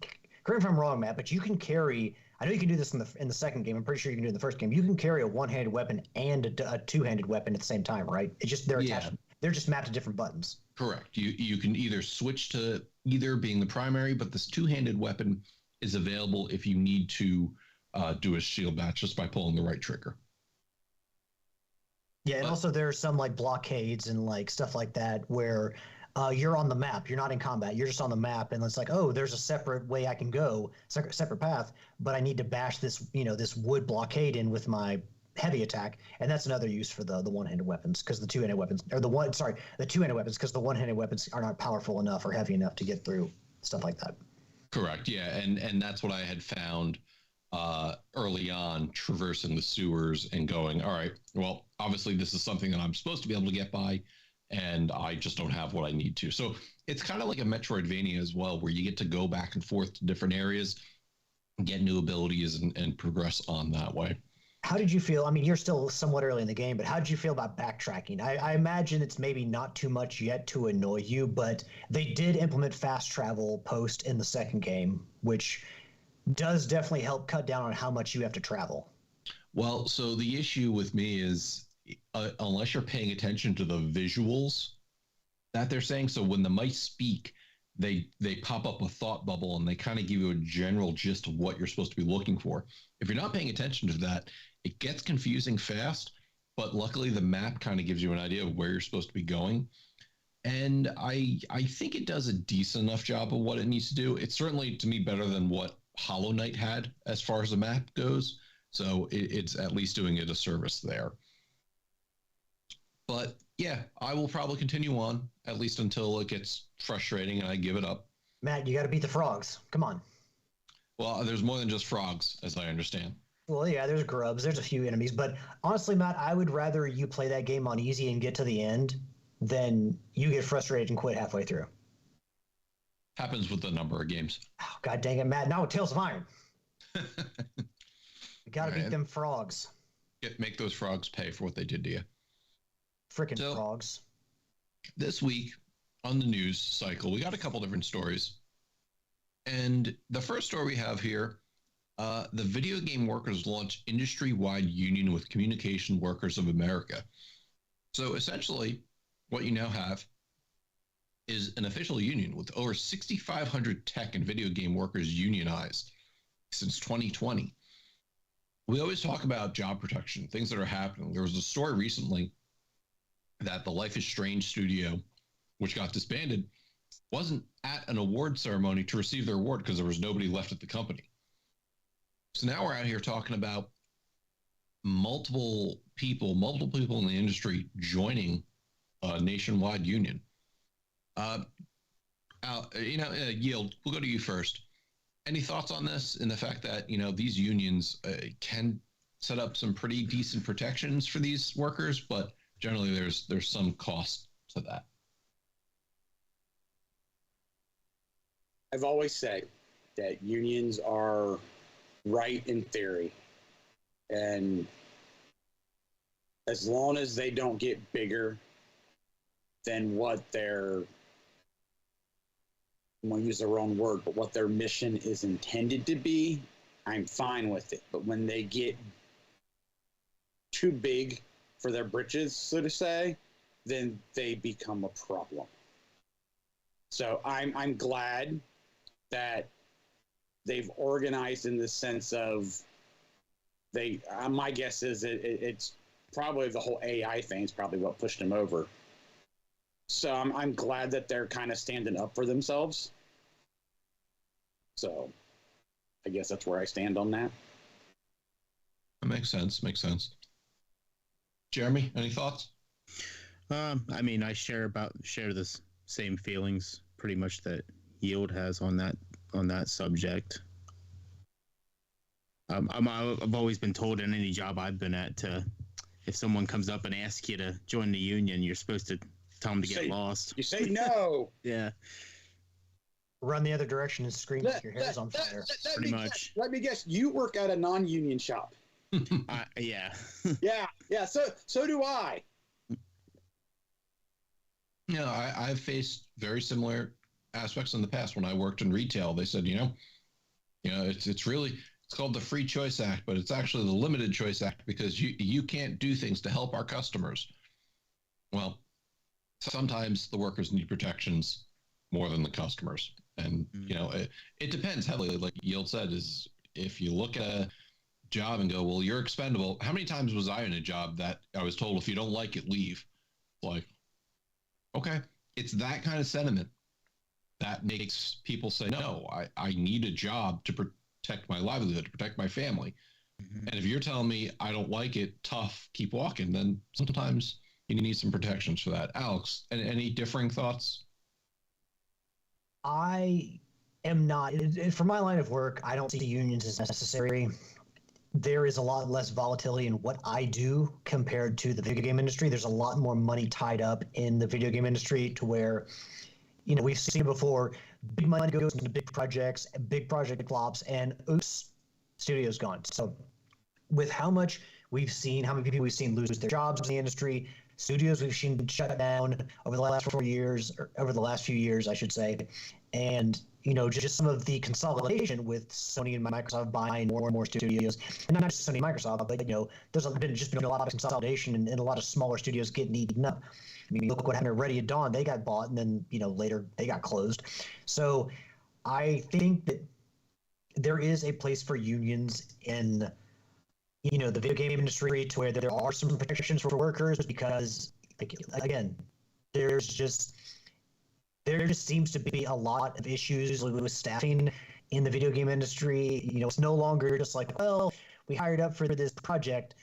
S2: if I'm wrong, Matt, but you can carry. I know you can do this in the second game. I'm pretty sure you can do it in the first game. You can carry a one-handed weapon and a two-handed weapon at the same time, right? It's just they're attached. They're just mapped to different buttons.
S4: Correct. You can either switch to either being the primary, but this two-handed weapon is available if you need to do a shield bash just by pulling the right trigger.
S2: Yeah, and also there's some like blockades and like stuff like that where you're on the map. You're not in combat. You're just on the map, and it's like, oh, there's a separate way I can go, separate path, but I need to bash this, this wood blockade in with my heavy attack, and that's another use for the one-handed weapons, because the two-handed weapons, or the two-handed weapons, because the one-handed weapons are not powerful enough or heavy enough to get through stuff like that.
S4: Correct. Yeah, and that's what I had found early on, traversing the sewers and going, all right, well, obviously this is something that I'm supposed to be able to get by, and I just don't have what I need to. So it's kind of like a Metroidvania as well, where you get to go back and forth to different areas, get new abilities, and progress on that way.
S2: How did you feel? I mean, you're still somewhat early in the game, but how did you feel about backtracking? I imagine it's maybe not too much yet to annoy you, but they did implement fast travel post in the second game, which does definitely help cut down on how much you have to travel.
S4: Well, so the issue with me is unless you're paying attention to the visuals that they're saying, so when the mice speak, they pop up a thought bubble and they kind of give you a general gist of what you're supposed to be looking for. If you're not paying attention to that, it gets confusing fast, but luckily the map kind of gives you an idea of where you're supposed to be going. And I think it does a decent enough job of what it needs to do. It's certainly, to me, better than what Hollow Knight had as far as the map goes. So it's at least doing it a service there. But yeah, I will probably continue on, at least until it gets frustrating and I give it up.
S2: Matt, you got to beat the frogs. Come on.
S4: Well, there's more than just frogs, as I understand.
S2: Well, yeah, there's grubs. There's a few enemies. But honestly, Matt, I would rather you play that game on easy and get to the end than you get frustrated and quit halfway through.
S4: Happens with a number of games.
S2: Oh, God dang it, Matt. No, Tales of Iron. You got to beat them frogs.
S4: Make those frogs pay for what they did to you.
S2: Frickin' frogs.
S4: This week on the news cycle, we got a couple different stories. And the first story we have here, the video game workers launch industry-wide union with Communication Workers of America. So essentially, what you now have is an official union with over 6,500 tech and video game workers unionized since 2020. We always talk about job protection, things that are happening. There was a story recently that the Life is Strange studio, which got disbanded, wasn't at an award ceremony to receive their award because there was nobody left at the company. So now we're out here talking about multiple people in the industry joining a nationwide union. Yield, we'll go to you first. Any thoughts on this and the fact that, these unions can set up some pretty decent protections for these workers, but generally there's some cost to that?
S3: I've always said that unions are right in theory. And as long as they don't get bigger than what their, I'm going to use the wrong word, but what their mission is intended to be, I'm fine with it. But when they get too big for their britches, so to say, then they become a problem. So I'm glad that they've organized in the sense of they. My guess is it's probably the whole AI thing is probably what pushed them over. So I'm glad that they're kind of standing up for themselves. So I guess that's where I stand on that.
S4: That makes sense. Makes sense. Jeremy, any thoughts?
S5: I mean, I share the same feelings pretty much that Yield has on that subject. I've always been told in any job I've been at if someone comes up and asks you to join the union, you're supposed to tell them to get lost.
S3: You say no.
S5: Yeah.
S2: Run the other direction and scream like your hair's on fire.
S5: Pretty much.
S3: Let me guess. You work at a non-union shop.
S5: Yeah.
S3: Yeah. So do I.
S4: I've faced very similar aspects in the past. When I worked in retail, they said, it's called the Free Choice Act, but it's actually the Limited Choice Act because you can't do things to help our customers. Well, sometimes the workers need protections more than the customers. And, it depends heavily. Like Yield said, is if you look at a job and go, well, you're expendable. How many times was I in a job that I was told, if you don't like it, leave? Like, okay, it's that kind of sentiment that makes people say, no, I need a job to protect my livelihood, to protect my family. Mm-hmm. And if you're telling me I don't like it, tough, keep walking, then sometimes you need some protections for that. Alex, any differing thoughts?
S2: I am not, for my line of work, I don't see unions as necessary. There is a lot less volatility in what I do compared to the video game industry. There's a lot more money tied up in the video game industry to where, we've seen before, big money goes into big projects, big project flops, and oops, studio's gone. So with how much we've seen, how many people we've seen lose their jobs in the industry, studios we've seen shut down over the last 4 years, or over the last few years, I should say, and just some of the consolidation with Sony and Microsoft buying more and more studios, and not just Sony and Microsoft, but there's been a lot of consolidation and a lot of smaller studios getting eaten up. I mean, look what happened to Ready at Dawn. They got bought, and then later they got closed. So I think that there is a place for unions in the video game industry to where there are some protections for workers because, again, there just seems to be a lot of issues with staffing in the video game industry. It's no longer just like, well, we hired up for this project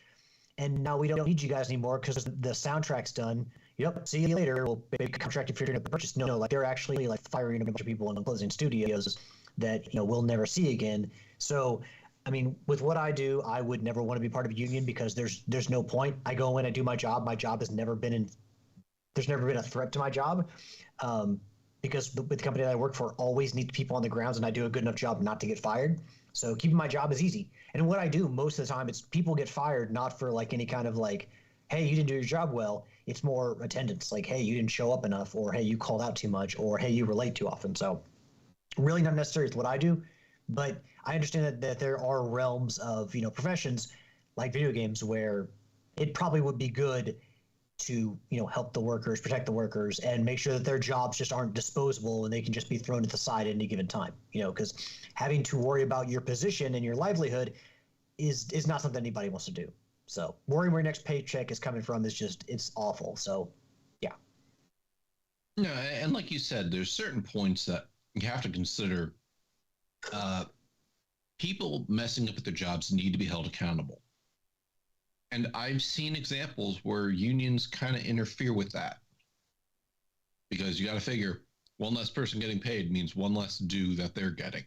S2: and now we don't need you guys anymore because the soundtrack's done. Yep, see you later. We'll make a contract if you're going to purchase. No, like they're actually like firing a bunch of people and closing studios that we'll never see again. So, I mean, with what I do, I would never want to be part of a union because there's no point. I go in, I do my job. My job has never been there's never been a threat to my job. Because the company that I work for always needs people on the grounds, and I do a good enough job not to get fired. So keeping my job is easy. And what I do most of the time, it's people get fired not for like any kind of like, hey, you didn't do your job well. It's more attendance, like, hey, you didn't show up enough, or hey, you called out too much, or hey, you were late too often. So really not necessarily what I do, but I understand that there are realms of professions like video games where it probably would be good to help the workers, protect the workers, and make sure that their jobs just aren't disposable and they can just be thrown to the side at any given time. Because having to worry about your position and your livelihood is not something anybody wants to do. So worrying where your next paycheck is coming from it's awful. So yeah.
S4: No, and like you said, there's certain points that you have to consider. People messing up at their jobs need to be held accountable. And I've seen examples where unions kind of interfere with that. Because you got to figure one less person getting paid means one less due that they're getting.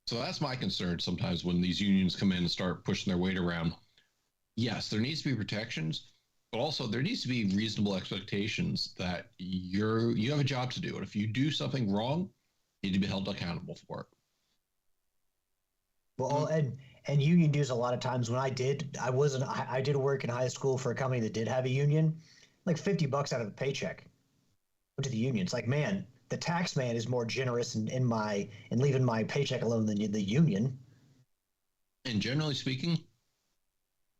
S4: So that's my concern sometimes when these unions come in and start pushing their weight around. Yes, there needs to be protections, but also there needs to be reasonable expectations that you have a job to do. And if you do something wrong, you need to be held accountable for it.
S2: Well, and union dues a lot of times when I did work in high school for a company that did have a union, like $50 out of the paycheck went to the union. It's like, man, the tax man is more generous in leaving my paycheck alone than the union.
S4: And generally speaking,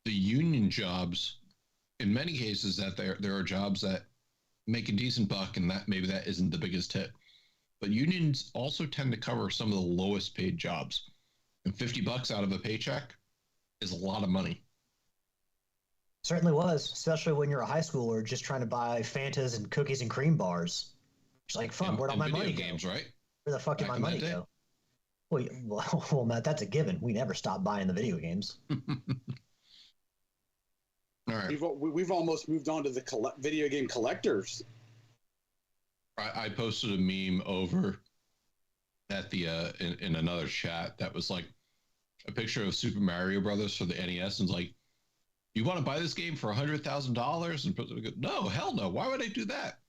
S4: the union jobs, in many cases, that there are jobs that make a decent buck, and that maybe that isn't the biggest hit. but unions also tend to cover some of the lowest paid jobs. And $50 out of a paycheck is a lot of money.
S2: Certainly was, especially when you're a high schooler just trying to buy Fantas and cookies and cream bars. It's like, fuck, where'd all my money
S4: games,
S2: go?
S4: Right?
S2: Where the fuck did my money go? Well, Matt, that's a given. We never stop buying the video games.
S4: All right.
S3: We've almost moved on to the video game collectors.
S4: I posted a meme over at the in another chat that was like a picture of Super Mario Brothers for the NES, and it's like, you want to buy this game for $100,000? And goes, no, hell no. Why would I do that?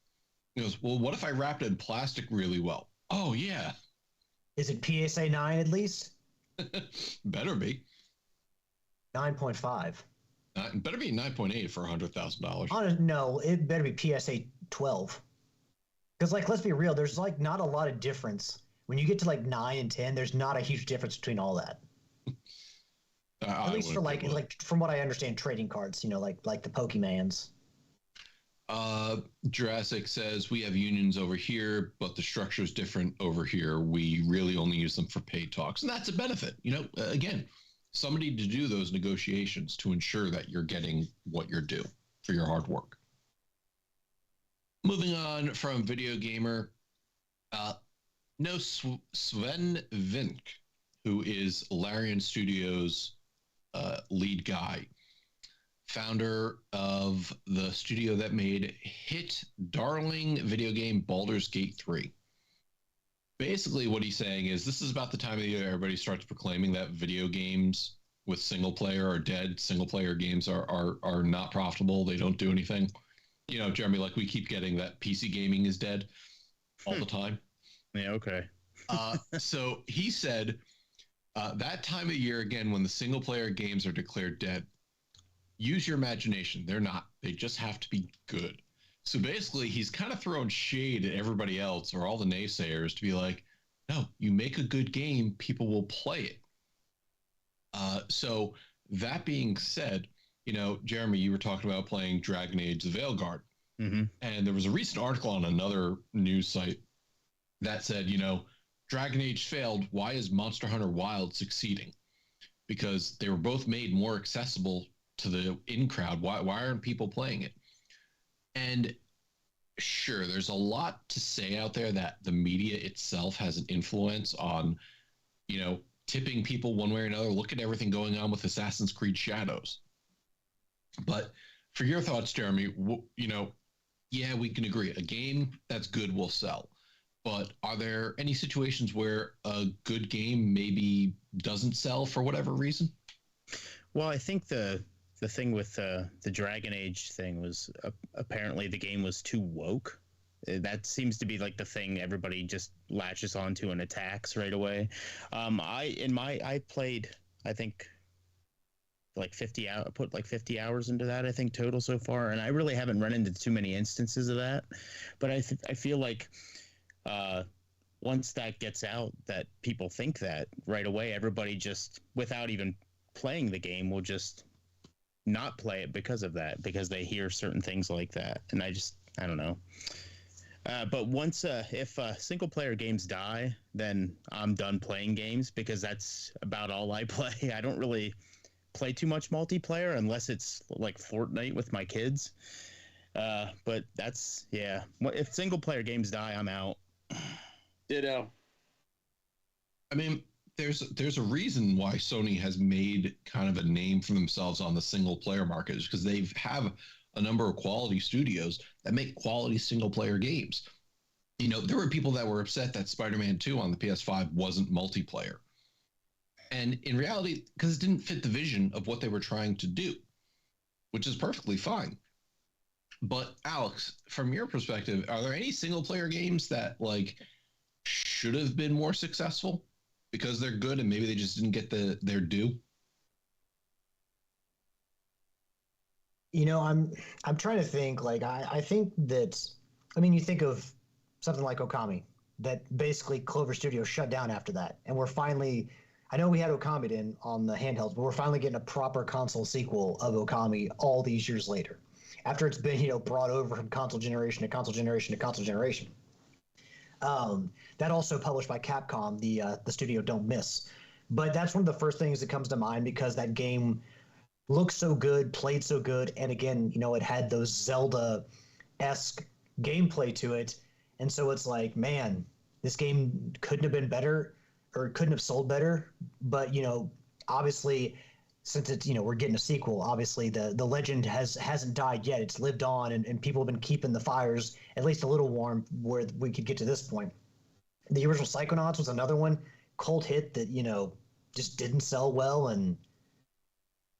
S4: He goes, well, what if I wrapped it in plastic really well? Oh yeah.
S2: Is it PSA 9 at least?
S4: Better be
S2: 9.5.
S4: Better be 9.8 for $100,000.
S2: No, it better be PSA 12. Because, like, let's be real, there's like not a lot of difference. When you get to like 9 and 10, there's not a huge difference between all that. At least for like from what I understand, trading cards, like the Pokemans.
S4: Jurassic says we have unions over here, but the structure is different over here. We really only use them for paid talks, and that's a benefit. Again, somebody to do those negotiations to ensure that you're getting what you're due for your hard work. Moving on from Video Gamer, Sven Vink, who is Larian Studios' lead guy, founder of the studio that made hit darling video game Baldur's Gate 3. Basically, what he's saying is this is about the time of the year everybody starts proclaiming that video games with single player are dead. Single player games are not profitable. They don't do anything. Jeremy, like we keep getting that PC gaming is dead all the time.
S5: Yeah, okay.
S4: So he said that time of year, again, when the single player games are declared dead, use your imagination. They're not. They just have to be good. So basically, he's kind of throwing shade at everybody else or all the naysayers to be like, no, you make a good game, people will play it. So that being said, Jeremy, you were talking about playing Dragon Age the Veilguard.
S5: Mm-hmm.
S4: And there was a recent article on another news site that said, Dragon Age failed. Why is Monster Hunter Wild succeeding? Because they were both made more accessible to the in-crowd. Why aren't people playing it? And sure, there's a lot to say out there that the media itself has an influence on, tipping people one way or another. Look at everything going on with Assassin's Creed Shadows. But for your thoughts, Jeremy, yeah, we can agree. A game that's good will sell. But are there any situations where a good game maybe doesn't sell for whatever reason?
S5: Well, I think the thing with the Dragon Age thing was apparently the game was too woke. That seems to be like the thing everybody just latches onto and attacks right away. I played, I think, like 50 hours, put like 50 hours into that, I think, total so far, and I really haven't run into too many instances of that. But I feel like once that gets out, that people think that right away, everybody just, without even playing the game, will just not play it because of that, because they hear certain things like that. And I don't know. But once, if single player games die, then I'm done playing games, because that's about all I play. I don't really play too much multiplayer unless it's like Fortnite with my kids. But that's, yeah. If single player games die, I'm out.
S3: Ditto.
S4: I mean, there's a reason why Sony has made kind of a name for themselves on the single player market, is because they have a number of quality studios that make quality single player games. There were people that were upset that Spider-Man 2 on the PS5 wasn't multiplayer. And in reality, because it didn't fit the vision of what they were trying to do, which is perfectly fine. But Alex, from your perspective, are there any single player games that like should have been more successful because they're good and maybe they just didn't get their due?
S2: I'm trying to think. Like I think that, you think of something like Okami, that basically Clover Studios shut down after that, and we're finally. I know we had Okami on the handhelds, but we're finally getting a proper console sequel of Okami all these years later, after it's been brought over from console generation to console generation to console generation. That also published by Capcom, the studio Don't Miss. But that's one of the first things that comes to mind because that game looked so good, played so good, and again, it had those Zelda-esque gameplay to it, and so it's like, man, this game couldn't have been better or couldn't have sold better. But obviously, since it's we're getting a sequel, obviously the legend hasn't died yet. It's lived on, and people have been keeping the fires at least a little warm where we could get to this point. The original Psychonauts was another one, cult hit that just didn't sell well, and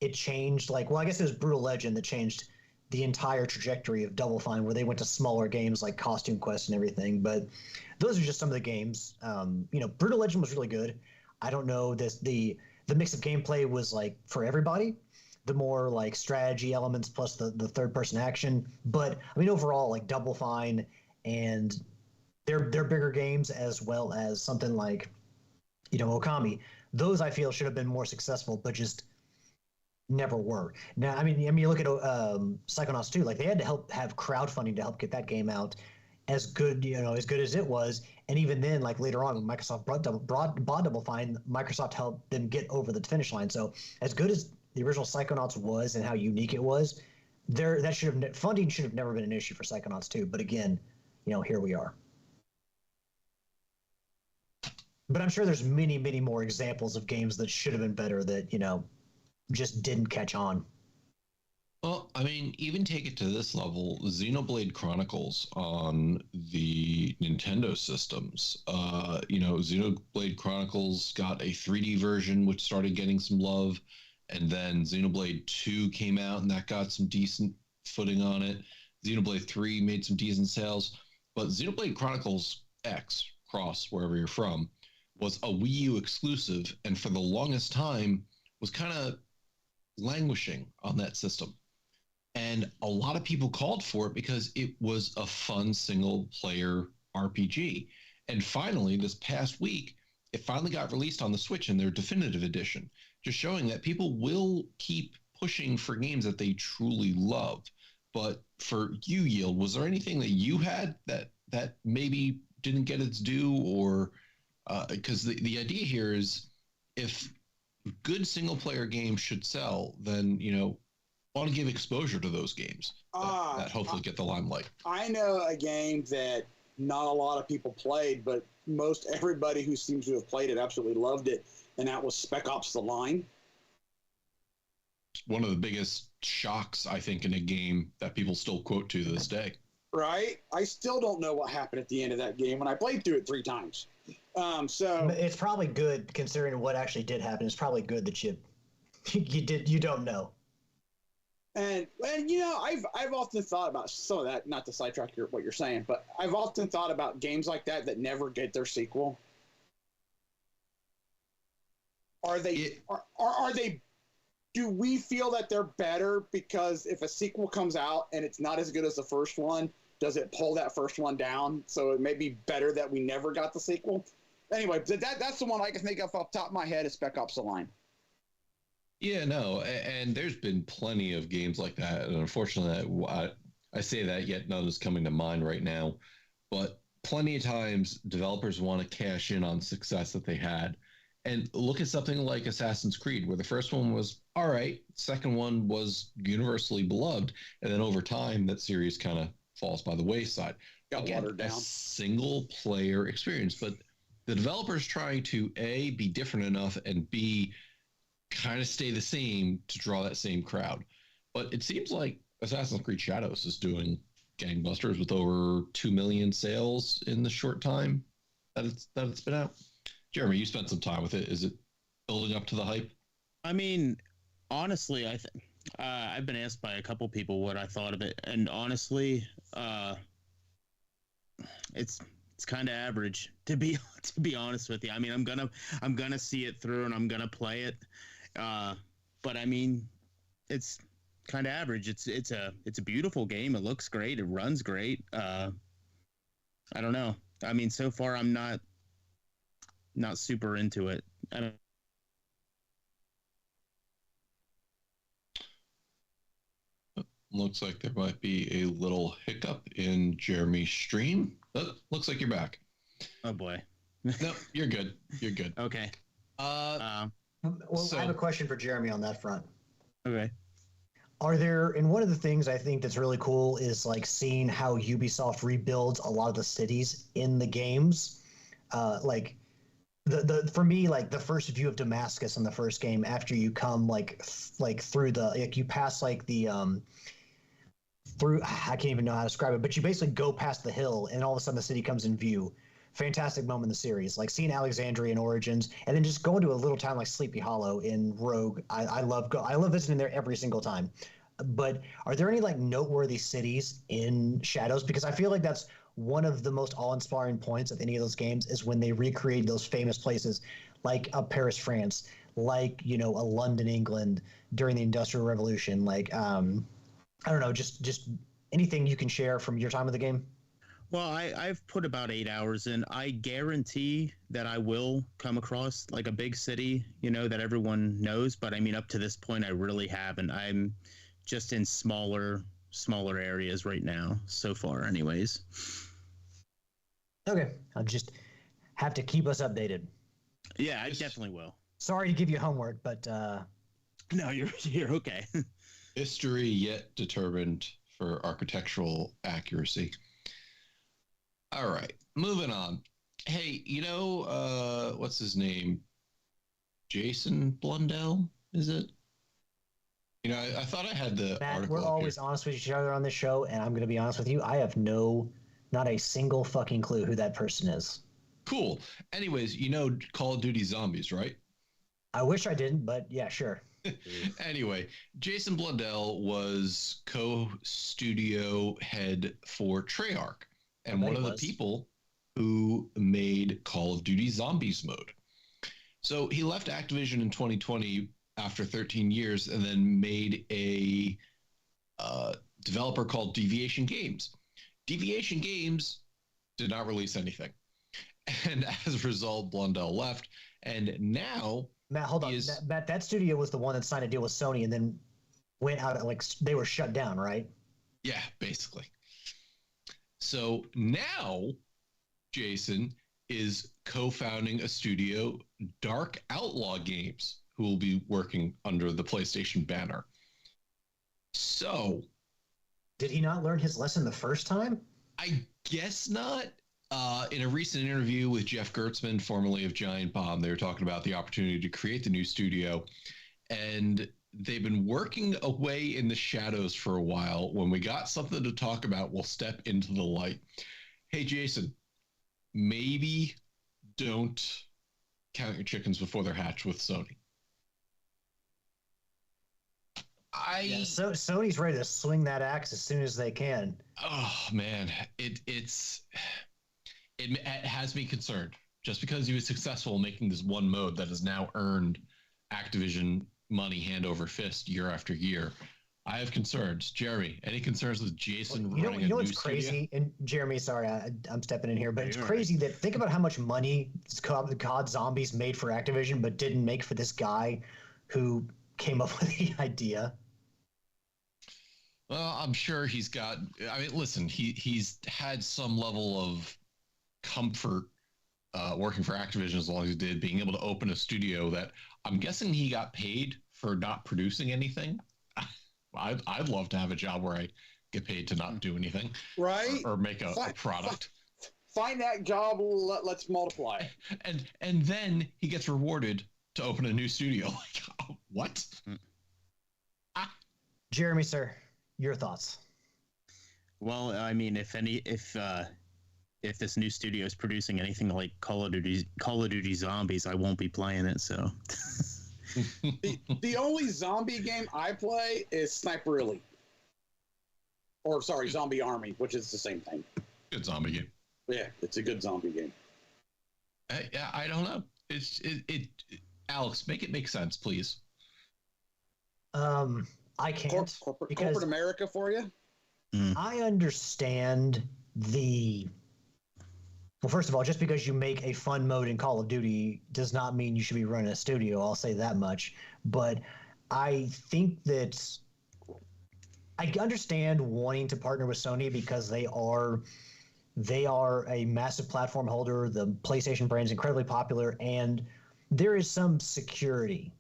S2: it changed. Like, well, I guess it was Brutal Legend that changed the entire trajectory of Double Fine, where they went to smaller games like Costume Quest and everything. But those are just some of the games. Brutal Legend was really good. I don't know this the mix of gameplay was like for everybody. The more like strategy elements plus the third person action. But I mean overall, like Double Fine and their bigger games, as well as something like Okami. Those I feel should have been more successful, but just never were. Now, I mean, you look at Psychonauts 2, like they had to have crowdfunding to help get that game out as good, as good as it was. And even then, like later on, when Microsoft bought Double Fine, Microsoft helped them get over the finish line. So as good as the original Psychonauts was and how unique it was, funding should have never been an issue for Psychonauts 2. But again, here we are. But I'm sure there's many, many more examples of games that should have been better that, just didn't catch on.
S4: Well, I mean, even take it to this level, Xenoblade Chronicles on the Nintendo systems. Xenoblade Chronicles got a 3D version, which started getting some love, and then Xenoblade 2 came out, and that got some decent footing on it. Xenoblade 3 made some decent sales, but Xenoblade Chronicles X, Cross, wherever you're from, was a Wii U exclusive, and for the longest time was kind of languishing on that system. And a lot of people called for it because it was a fun single player RPG. And finally, this past week, it finally got released on the Switch in their definitive edition, just showing that people will keep pushing for games that they truly love. But for you, Yield, was there anything that you had that maybe didn't get its due? Or because the idea here is if good single player games should sell, then want to give exposure to those games that hopefully get the limelight.
S3: I know a game that not a lot of people played, but most everybody who seems to have played it absolutely loved it, and that was Spec Ops: The Line.
S4: One of the biggest shocks, I think, in a game that people still quote to this day.
S3: Right? I still don't know what happened at the end of that game, and I played through it 3 times. So
S2: it's probably good considering what actually did happen. It's probably good that you don't know.
S3: And I've often thought about some of that, not to sidetrack what you're saying, but I've often thought about games like that never get their sequel. Are they do we feel that they're better because if a sequel comes out and it's not as good as the first one, does it pull that first one down? So it may be better that we never got the sequel. Anyway, that's the one I can think of off the top of my head is Spec Ops: The Line.
S4: Yeah, no, and there's been plenty of games like that. And unfortunately, I say that, yet none is coming to mind right now. But plenty of times, developers want to cash in on success that they had. And look at something like Assassin's Creed, where the first one was all right, second one was universally beloved, and then over time, that series kind of falls by the wayside.
S3: Got watered down.
S4: A single-player experience, but the developer's trying to A, be different enough, and B, kind of stay the same to draw that same crowd. But it seems like Assassin's Creed Shadows is doing gangbusters with over 2 million sales in the short time that it's been out. Jeremy, you spent some time with it. Is it building up to the hype?
S5: I mean, honestly, I've been asked by a couple people what I thought of it, and honestly, it's kind of average to be honest with you. I mean, I'm gonna see it through and I'm gonna play it, but I mean, it's kind of average. It's a beautiful game. It looks great. It runs great. I don't know. I mean, so far I'm not super into it. I don't.
S4: Looks like there might be a little hiccup in Jeremy's stream. Oh, looks like you're back.
S5: Oh boy.
S4: No, you're good. You're good.
S5: Okay.
S2: Well, I have a question for Jeremy on that front.
S5: Okay.
S2: Are there, and one of the things I think that's really cool is like seeing how Ubisoft rebuilds a lot of the cities in the games. Like the for me, like the first view of Damascus in the first game, after you come like through the, like you pass like the through, I can't even know how to describe it, but you basically go past the hill and all of a sudden the city comes in view. Fantastic moment in the series, like seeing Alexandria in Origins, and then just going to a little town like Sleepy Hollow in Rogue. I love visiting there every single time. But are there any like noteworthy cities in Shadows? Because I feel like that's one of the most awe-inspiring points of any of those games is when they recreate those famous places, like a Paris, France, like a London, England during the Industrial Revolution. Like I don't know, just anything you can share from your time of the game.
S5: Well, I've put about 8 hours in. I guarantee that I will come across like a big city, that everyone knows. But I mean, up to this point, I really haven't. I'm just in smaller areas right now, so far, anyways.
S2: Okay, I'll just have to keep us updated.
S5: Yeah, I definitely will.
S2: Sorry to give you homework, but
S5: no, you're okay.
S4: History yet determined for architectural accuracy. All right, moving on. Hey, what's his name? Jason Blundell, is it? I thought I had the
S2: Matt,
S4: article.
S2: we're always honest with each other on this show, and I'm going to be honest with you. I have not a single fucking clue who that person is.
S4: Cool. Anyways, Call of Duty Zombies, right?
S2: I wish I didn't, but yeah, sure.
S4: Anyway, Jason Blundell was co-studio head for Treyarch, and one of the people who made Call of Duty Zombies mode. So he left Activision in 2020 after 13 years and then made a developer called Deviation Games. Deviation Games did not release anything. And as a result, Blundell left. And now...
S2: Matt, hold on. Matt, that studio was the one that signed a deal with Sony and then went out, like, they were shut down, right?
S4: Yeah, basically. So now Jason is co-founding a studio, Dark Outlaw Games, who will be working under the PlayStation banner. So...
S2: Did he not learn his lesson the first time?
S4: I guess not. In a recent interview with Jeff Gertzman, formerly of Giant Bomb, they were talking about the opportunity to create the new studio. And they've been working away in the shadows for a while. When we got something to talk about, we'll step into the light. Hey, Jason, maybe don't count your chickens before they're hatched with Sony.
S2: So Sony's ready to swing that axe as soon as they can.
S4: Oh man, it has me concerned. Just because he was successful in making this one mode that has now earned Activision money hand over fist year after year, I have concerns. Jeremy, any concerns with Jason running a new
S2: what's crazy?
S4: studio?
S2: And Jeremy, sorry, I'm stepping in here, but it's crazy that think about how much money COD Zombies made for Activision, but didn't make for this guy who came up with the idea.
S4: Well, I'm sure he's got. I mean, listen, he's had some level of comfort working for Activision as long as he did, being able to open a studio that I'm guessing he got paid for not producing anything. I'd love to have a job where I get paid to not do anything,
S3: right?
S4: Or make a product.
S3: Find that job. Let's multiply.
S4: And then he gets rewarded to open a new studio. Like, what?
S2: Jeremy, sir, your thoughts?
S5: Well, I mean, if this new studio is producing anything like Call of Duty Zombies, I won't be playing it. So,
S3: the only zombie game I play is Sniper Elite, or sorry, Zombie Army, which is the same thing. Good
S4: zombie game.
S3: Yeah, it's a good zombie game.
S4: I don't know. It. Alex, make it make sense, please.
S2: I can't.
S3: Corporate America for you.
S2: I understand well, first of all, just because you make a fun mode in Call of Duty does not mean you should be running a studio. I'll say that much. But I think that I understand wanting to partner with Sony because they are They are a massive platform holder. The PlayStation brand is incredibly popular, and there is some security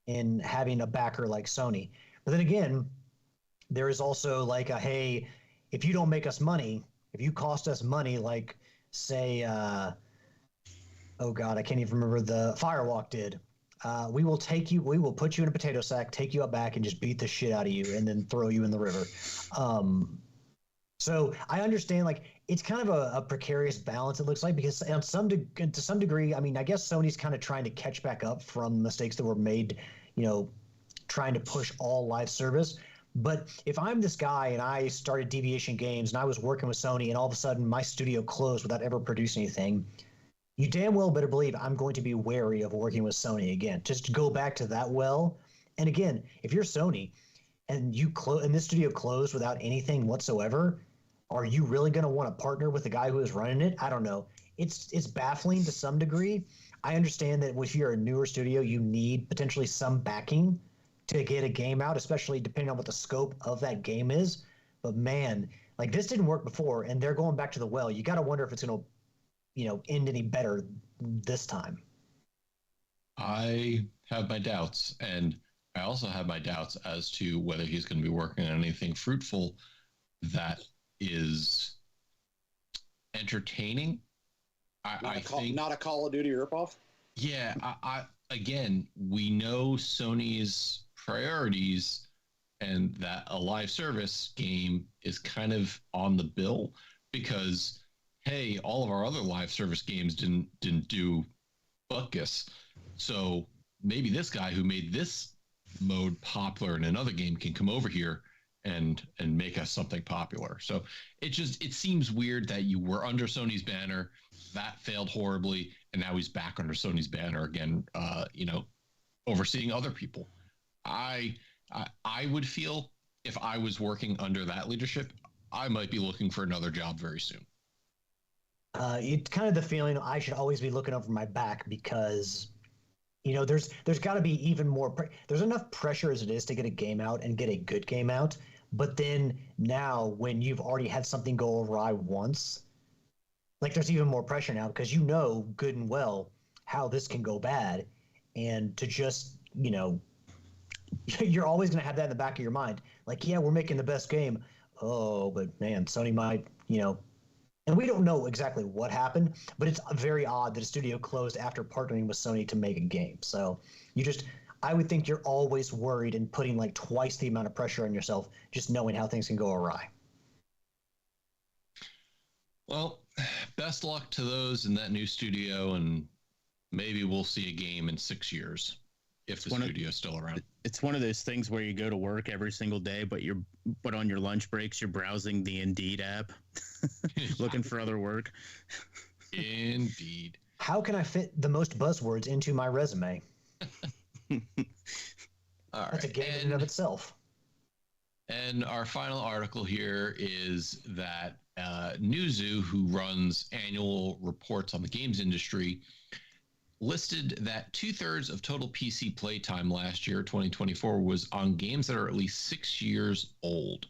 S2: in having a backer like Sony. But then again, there is also like a, hey, if you don't make us money, if you cost us money, like say, oh God, I can't even remember the Firewalk did. We will put you in a potato sack, take you out back, and just beat the shit out of you, and then throw you in the river. So I understand, like, it's kind of a precarious balance, it looks like, because to some degree, I mean, I guess Sony's kind of trying to catch back up from mistakes that were made, trying to push all live service. But if I'm this guy and I started Deviation Games and I was working with Sony and all of a sudden my studio closed without ever producing anything, you damn well better believe I'm going to be wary of working with Sony again. Just to go back to that well. And again, if you're Sony and and this studio closed without anything whatsoever, are you really going to want to partner with the guy who is running it? I don't know. It's baffling to some degree. I understand that if you're a newer studio, you need potentially some backing to get a game out, especially depending on what the scope of that game is. But man, like, this didn't work before, and they're going back to the well. You got to wonder if it's going to, end any better this time.
S4: I have my doubts, and I also have my doubts as to whether he's going to be working on anything fruitful that is entertaining. I think
S3: not a Call of Duty ripoff.
S4: Yeah, I again, we know Sony's priorities, and that a live service game is kind of on the bill because, hey, all of our other live service games didn't do buckus. So maybe this guy who made this mode popular in another game can come over here and make us something popular. So it seems weird that you were under Sony's banner, that failed horribly, and now he's back under Sony's banner again, overseeing other people. I would feel, if I was working under that leadership, I might be looking for another job very soon.
S2: It's kind of the feeling I should always be looking over my back because, there's got to be even more. There's enough pressure as it is to get a game out and get a good game out. But then now, when you've already had something go awry once, like, there's even more pressure now because you know good and well how this can go bad, and to just you're always going to have that in the back of your mind. Like, yeah, we're making the best game. Oh, but man, Sony might, and we don't know exactly what happened, but it's very odd that a studio closed after partnering with Sony to make a game. So I would think you're always worried and putting like twice the amount of pressure on yourself, just knowing how things can go awry.
S4: Well, best luck to those in that new studio, and maybe we'll see a game in 6 years if the studio's still around.
S5: It's one of those things where you go to work every single day, but on your lunch breaks, you're browsing the Indeed app, looking for other work.
S4: Indeed.
S2: How can I fit the most buzzwords into my resume?
S4: All right.
S2: That's a game in and of itself.
S4: And our final article here is that Newzoo, who runs annual reports on the games industry, listed that 2/3 of total PC playtime last year, 2024, was on games that are at least 6 years old.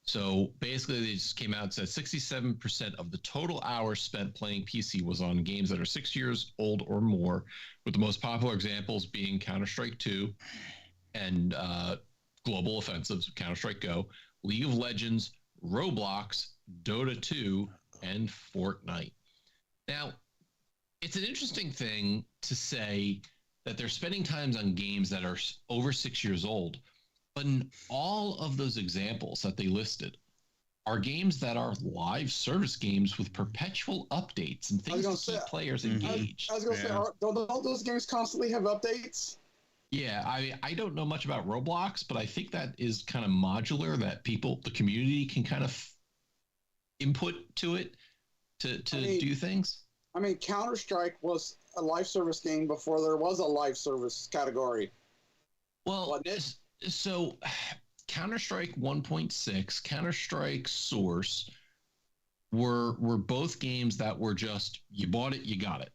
S4: So basically, they just came out and said 67% of the total hours spent playing PC was on games that are 6 years old or more, with the most popular examples being Counter-Strike 2 and Global Offensives, Counter-Strike Go, League of Legends, Roblox, Dota 2, and Fortnite. Now, it's an interesting thing to say that they're spending times on games that are over 6 years old, but in all of those examples that they listed are games that are live service games with perpetual updates and things to keep players engaged.
S3: I was going to say, don't those games constantly have updates?
S4: Yeah, I don't know much about Roblox, but I think that is kind of modular, that the community can kind of input to it to do things.
S3: I mean, Counter-Strike was a live service game before there was a live service category.
S4: Well, so Counter-Strike 1.6, Counter-Strike Source were both games that were just, you bought it, you got it.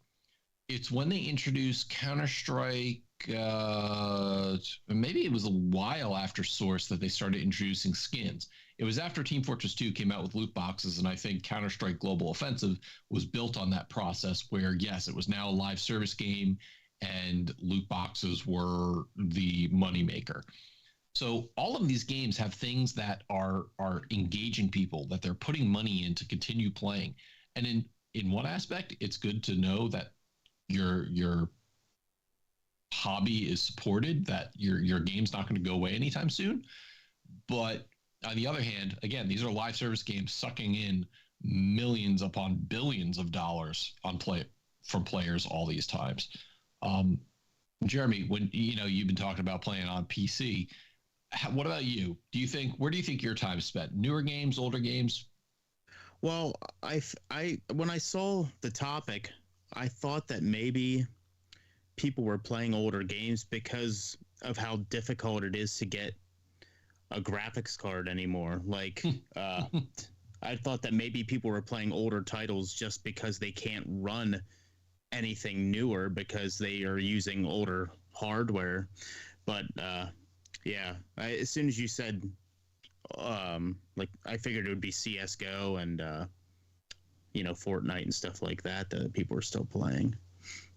S4: It's when they introduced Counter-Strike. Maybe it was a while after Source that they started introducing skins. It was after Team Fortress 2 came out with loot boxes, and I think Counter-Strike Global Offensive was built on that process where, yes, it was now a live service game, and loot boxes were the moneymaker. So all of these games have things that are engaging people, that they're putting money in to continue playing. And in one aspect, it's good to know that your hobby is supported, that your game's not going to go away anytime soon. But on the other hand, again, these are live service games sucking in millions upon billions of dollars from players all these times. Jeremy, when you've been talking about playing on PC, what about you? Where do you think your time's spent? Newer games, older games?
S5: Well, I when I saw the topic, I thought that maybe people were playing older games because of how difficult it is to get a graphics card anymore. Like, I thought that maybe people were playing older titles just because they can't run anything newer because they are using older hardware. But yeah, as soon as you said, like, I figured it would be CS:GO and Fortnite and stuff like that people were still playing,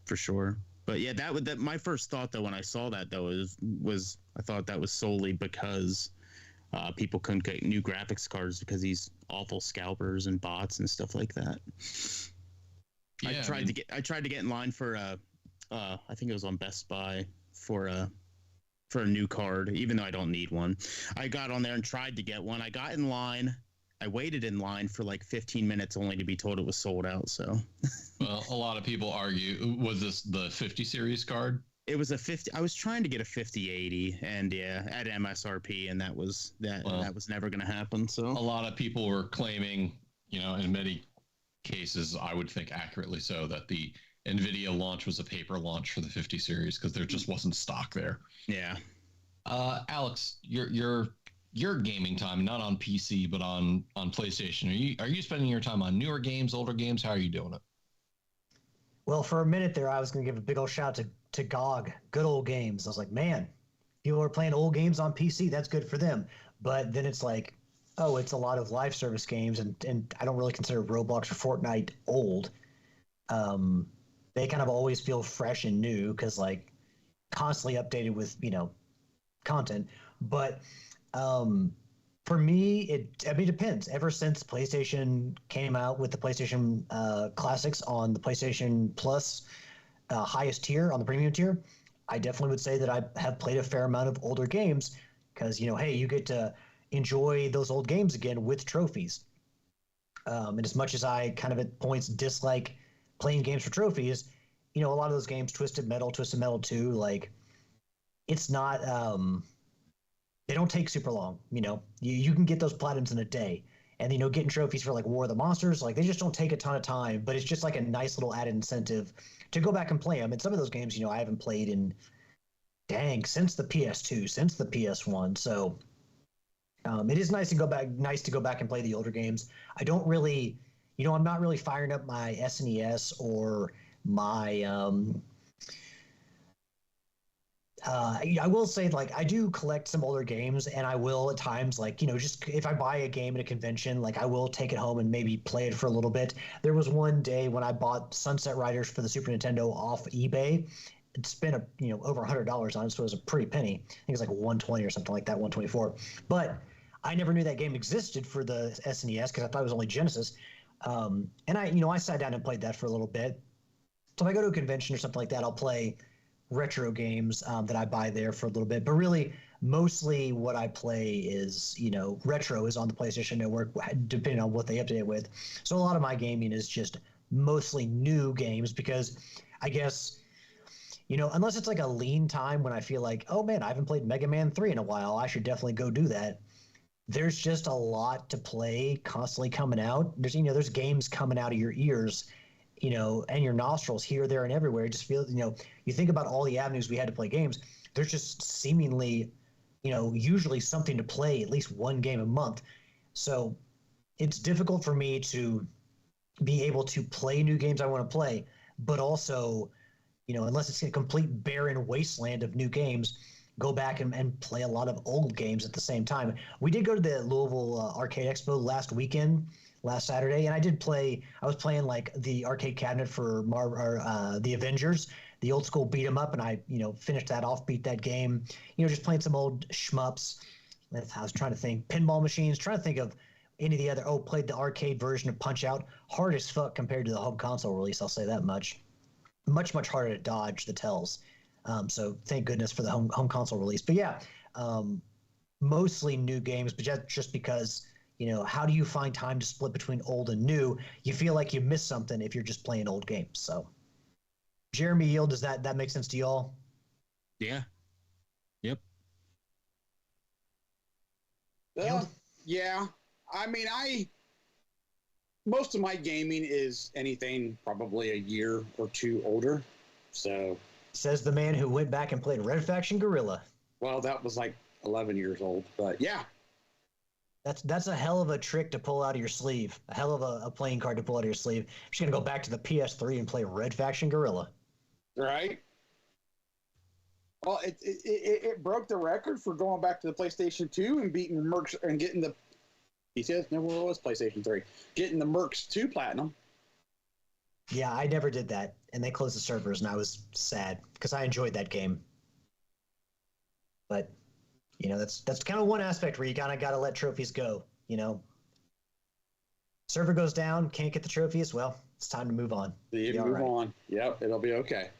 S5: for sure. But yeah, that my first thought though when I saw that though was I thought that was solely because people couldn't get new graphics cards because these awful scalpers and bots and stuff like that. Yeah, I tried to get in line for I think it was on Best Buy for a new card, even though I don't need one. I got on there and tried to get one. I got in line. I waited in line for like 15 minutes only to be told it was sold out. So,
S4: well, a lot of people argue, was this the 50 series card?
S5: It was a 50. I was trying to get a 5080 and yeah, at MSRP, and that was never going to happen. So
S4: a lot of people were claiming, in many cases, I would think accurately so, that the NVIDIA launch was a paper launch for the 50 series because there just wasn't stock there.
S5: Yeah.
S4: Alex, your gaming time, not on PC but on PlayStation. Are you spending your time on newer games, older games? How are you doing it?
S2: Well, for a minute there, I was going to give a big old shout out to GOG, good old games. I was like, man, people are playing old games on PC. That's good for them. But then it's like, oh, it's a lot of live service games, and I don't really consider Roblox or Fortnite old. They kind of always feel fresh and new because like constantly updated with content. But for me, it depends. Ever since PlayStation came out with the PlayStation Classics on the PlayStation Plus highest tier, on the premium tier, I definitely would say that I have played a fair amount of older games because, hey, you get to enjoy those old games again with trophies. And as much as I kind of at points dislike playing games for trophies, a lot of those games, Twisted Metal 2, like, it's not they don't take super long. You can get those platinums in a day, and getting trophies for like War of the Monsters, like, they just don't take a ton of time, but it's just like a nice little added incentive to go back and play them. And some of those games, I haven't played in since the PS2, since the PS1. So it is nice to go back and play the older games. I don't really, I'm not really firing up my SNES or my I will say, like, I do collect some older games, and I will at times, like, just if I buy a game at a convention, like, I will take it home and maybe play it for a little bit. There was one day when I bought Sunset Riders for the Super Nintendo off eBay. It spent over $100 on it, so it was a pretty penny. I think it was like 120 or something like that, 124. But I never knew that game existed for the SNES because I thought it was only Genesis. And I sat down and played that for a little bit. So if I go to a convention or something like that, I'll play retro games that I buy there for a little bit. But really, mostly what I play is, retro is on the PlayStation Network, depending on what they update it with. So a lot of my gaming is just mostly new games because I guess, unless it's like a lean time when I feel like, oh man, I haven't played Mega Man 3 in a while, I should definitely go do that. There's just a lot to play constantly coming out. There's games coming out of your ears, and your nostrils here, there, and everywhere. It just feels, you think about all the avenues we had to play games. There's just seemingly, usually something to play, at least one game a month. So it's difficult for me to be able to play new games I want to play, but also unless it's a complete barren wasteland of new games, go back and play a lot of old games at the same time. We did go to the Louisville Arcade Expo last Saturday, and I was playing like the arcade cabinet for the Avengers, the old school beat 'em up, and I finished that off, beat that game. Just playing some old shmups. I was trying to think pinball machines, trying to think of any of the other. Played the arcade version of Punch Out, hard as fuck compared to the home console release. I'll say that much. Much harder to dodge the tells. So thank goodness for the home console release. But yeah, mostly new games, but just because, how do you find time to split between old and new? You feel like you miss something if you're just playing old games. So Jeremy Yield, does that make sense to y'all?
S5: Yeah. Yep.
S3: Yeah. I mean, most of my gaming is anything probably a year or two older. So
S2: says the man who went back and played Red Faction Guerrilla.
S3: Well, that was like 11 years old, but yeah.
S2: That's a hell of a trick to pull out of your sleeve. A hell of a playing card to pull out of your sleeve. I'm just gonna go back to the PS3 and play Red Faction Guerrilla.
S3: Right. Well, it broke the record for going back to the PlayStation 2 and beating Mercs and getting the. He says never was PlayStation 3, getting the Mercs 2 Platinum.
S2: Yeah, I never did that, and they closed the servers, and I was sad because I enjoyed that game. But that's kind of one aspect where you kind of got to let trophies go. Server goes down, can't get the trophies. Well, it's time to move on.
S3: Move on. Yep, it'll be okay.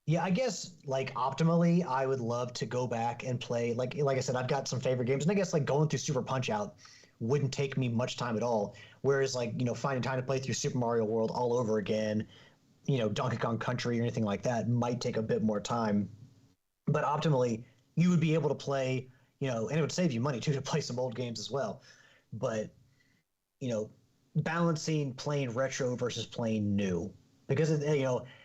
S2: Yeah, I guess like optimally, I would love to go back and play like I said, I've got some favorite games, and I guess like going through Super Punch Out wouldn't take me much time at all. Whereas like finding time to play through Super Mario World all over again, Donkey Kong Country or anything like that might take a bit more time. But optimally, you would be able to play, and it would save you money too to play some old games as well. But balancing playing retro versus playing new, because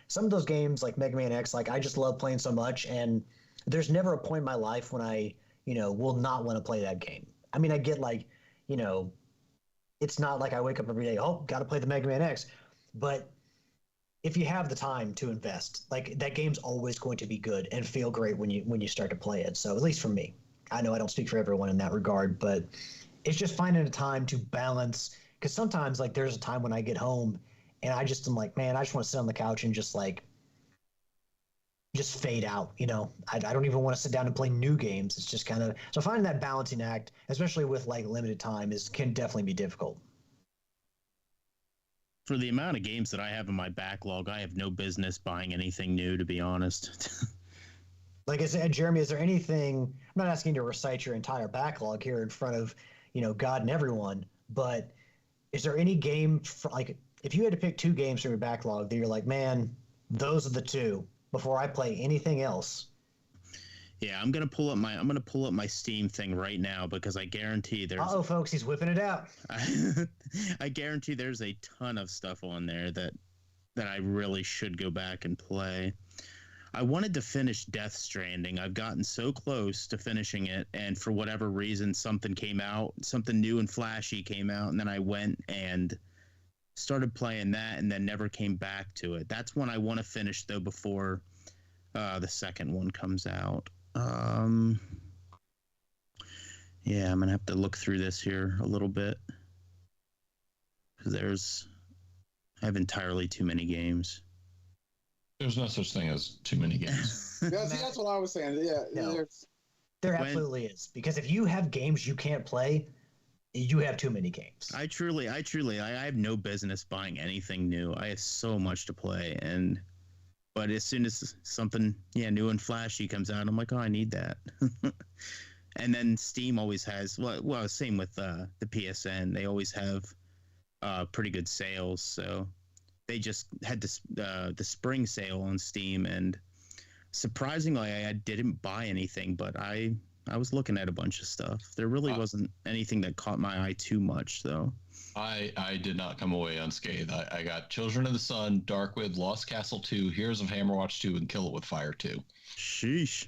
S2: some of those games like Mega Man X, like I just love playing so much, and there's never a point in my life when I, will not want to play that game. I mean, I get like, it's not like I wake up every day, got to play the Mega Man X, but if you have the time to invest, like that game's always going to be good and feel great when you start to play it. So at least for me, I know I don't speak for everyone in that regard, but it's just finding a time to balance. Because sometimes like there's a time when I get home and I just am like, man, I just want to sit on the couch and just fade out. I don't even want to sit down and play new games. It's just kind of so finding that balancing act, especially with like limited time, can definitely be difficult.
S5: For the amount of games that I have in my backlog, I have no business buying anything new, to be honest.
S2: Like I said, Jeremy, is there anything? I'm not asking you to recite your entire backlog here in front of God and everyone, but is there any game like if you had to pick two games from your backlog that you're like, man, those are the two before I play anything else?
S5: Yeah, I'm gonna pull up my Steam thing right now because I guarantee there's.
S2: Uh-oh, folks, he's whipping it out.
S5: I guarantee there's a ton of stuff on there that I really should go back and play. I wanted to finish Death Stranding. I've gotten so close to finishing it, and for whatever reason, something came out, something new and flashy came out, and then I went and started playing that, and then never came back to it. That's one I want to finish though before the second one comes out. Yeah, I'm gonna have to look through this here a little bit because I have entirely too many games.
S4: There's no such thing as too many games.
S3: Yeah, see, that's what I was saying. Yeah,
S2: no, there absolutely is, because if you have games you can't play, you have too many games.
S5: I have no business buying anything new. I have so much to play, but as soon as something new and flashy comes out, I'm like, oh, I need that. And then Steam always has well, same with the PSN. They always have pretty good sales. So they just had the spring sale on Steam, and surprisingly, I didn't buy anything, but I was looking at a bunch of stuff. There really wasn't anything that caught my eye too much, though.
S4: I did not come away unscathed. I got Children of the Sun, Darkwood, Lost Castle 2, Heroes of Hammerwatch 2, and Kill It With Fire 2.
S5: Sheesh.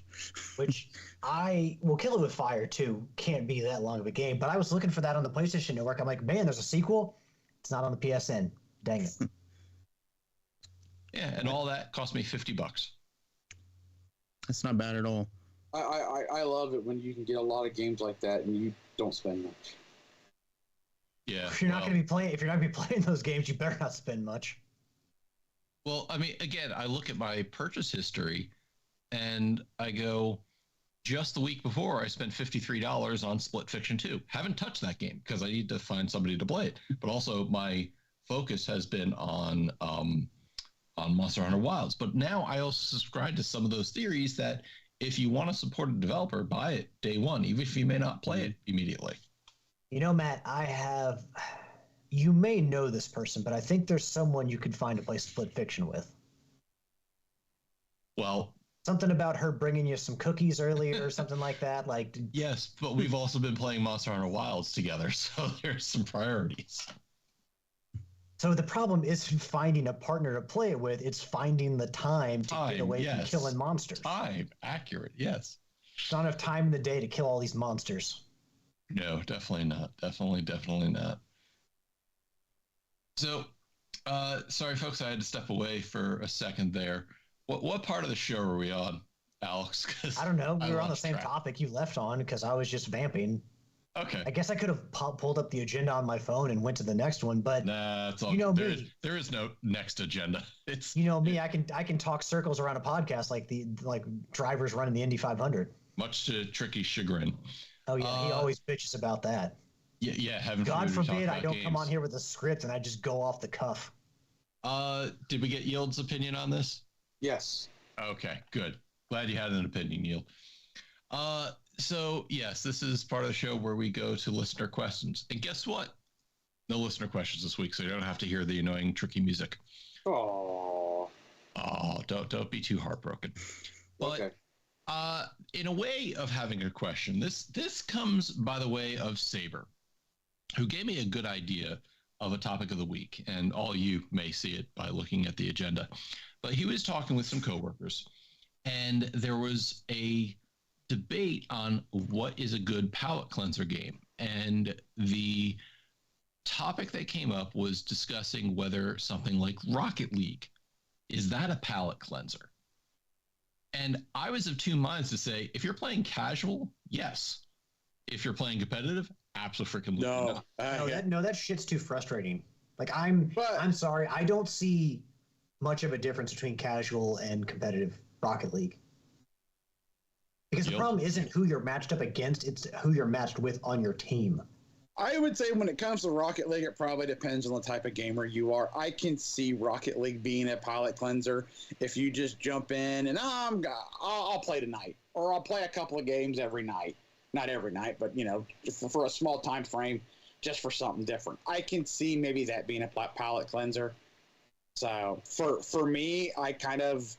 S2: Which Kill It With Fire 2 can't be that long of a game, but I was looking for that on the PlayStation Network. I'm like, man, there's a sequel. It's not on the PSN. Dang it.
S4: Yeah, and all that cost me $50.
S5: That's not bad at all.
S3: I love it when you can get a lot of games like that and you don't spend much.
S4: Yeah.
S2: If you're not going to be playing those games, you better not spend much.
S4: Well, I mean, again, I look at my purchase history and I go, just the week before, I spent $53 on Split Fiction 2. Haven't touched that game because I need to find somebody to play it. But also, my focus has been on Monster Hunter Wilds. But now I also subscribe to some of those theories that if you want to support a developer, buy it day one, even if you may not play it immediately.
S2: You know, Matt, you may know this person, but I think there's someone you could find to play Split Fiction with.
S4: Well,
S2: something about her bringing you some cookies earlier or something like that. Like,
S4: yes, but we've also been playing Monster Hunter Wilds together, so there's some priorities.
S2: So the problem isn't finding a partner to play it with; it's finding the time to get away from killing monsters.
S4: Time, accurate, yes.
S2: There's not enough time in the day to kill all these monsters.
S4: No, definitely not. Definitely not. So, sorry, folks, I had to step away for a second there. What part of the show are we on, Alex?
S2: I don't know. We were on the same topic you left on because I was just vamping.
S4: Okay.
S2: I guess I could have pulled up the agenda on my phone and went to the next one, but
S4: nah, it's all
S2: you know
S4: me. There is no next agenda. It's
S2: me. I can talk circles around a podcast like drivers running the Indy 500.
S4: Much to Tricky's chagrin.
S2: Oh yeah, he always bitches about that.
S4: Yeah.
S2: God forbid I don't come on here with a script and I just go off the cuff.
S4: Did we get Yield's opinion on this?
S3: Yes.
S4: Okay, good. Glad you had an opinion, Yield. So yes, this is part of the show where we go to listener questions. And guess what? No listener questions this week, so you don't have to hear the annoying Tricky music.
S3: Oh,
S4: don't be too heartbroken. But
S3: okay.
S4: In a way of having a question, this comes by the way of Saber, who gave me a good idea of a topic of the week, and all you may see it by looking at the agenda. But he was talking with some coworkers, and there was a debate on what is a good palate cleanser game. And the topic that came up was discussing whether something like Rocket League, is that a palate cleanser? And I was of two minds to say, if you're playing casual, yes. If you're playing competitive, absolutely not.
S2: That shit's too frustrating. Like I'm sorry, I don't see much of a difference between casual and competitive Rocket League. Because the problem isn't who you're matched up against, it's who you're matched with on your team.
S3: I would say when it comes to Rocket League, it probably depends on the type of gamer you are. I can see Rocket League being a palate cleanser if you just jump in and I'll play tonight, or I'll play a couple of games every night. Not every night, but for a small time frame, just for something different. I can see maybe that being a palate cleanser. So for me, I kind of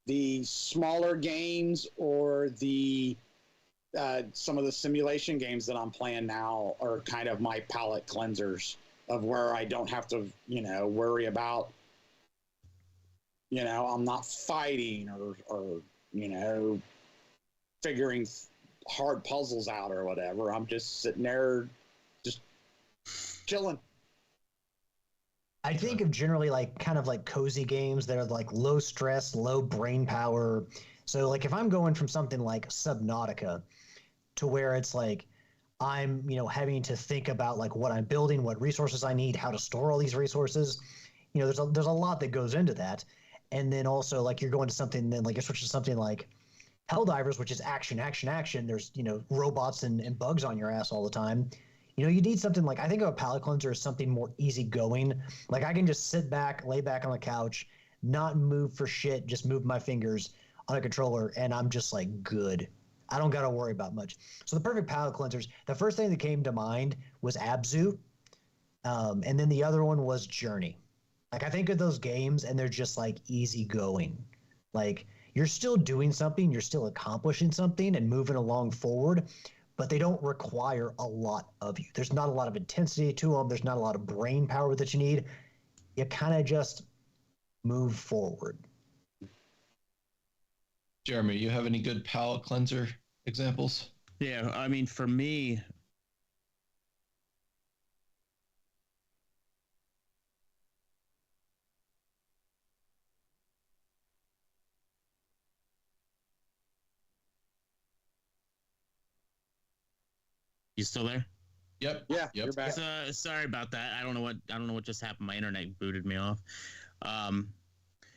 S3: the smaller games or the some of the simulation games that I'm playing now are kind of my palate cleansers of where I don't have to, worry about, I'm not fighting or figuring hard puzzles out or whatever. I'm just sitting there, just chilling.
S2: I think of generally kind of cozy games that are low stress, low brain power. So if I'm going from something like Subnautica to where it's I'm, having to think about what I'm building, what resources I need, how to store all these resources. There's a lot that goes into that. And then also you're going to something then you're switching to something like Helldivers, which is action. There's, robots and bugs on your ass all the time. You need something I think of a palate cleanser as something more easygoing. I can just sit back, lay back on the couch, not move for shit, just move my fingers on a controller, and I'm just good. I don't got to worry about much. So the perfect palate cleansers, the first thing that came to mind was Abzu, and then the other one was Journey. I think of those games, and they're just easygoing. You're still doing something, you're still accomplishing something and moving along forward, but they don't require a lot of you. There's not a lot of intensity to them. There's not a lot of brain power that you need. You kind of just move forward.
S4: Jeremy, you have any good palate cleanser examples?
S5: Yeah, I mean, for me, You still there?
S4: Yep.
S3: Yeah,
S4: Yep.
S3: you're back.
S5: Sorry about that. I don't know what just happened. My internet booted me off.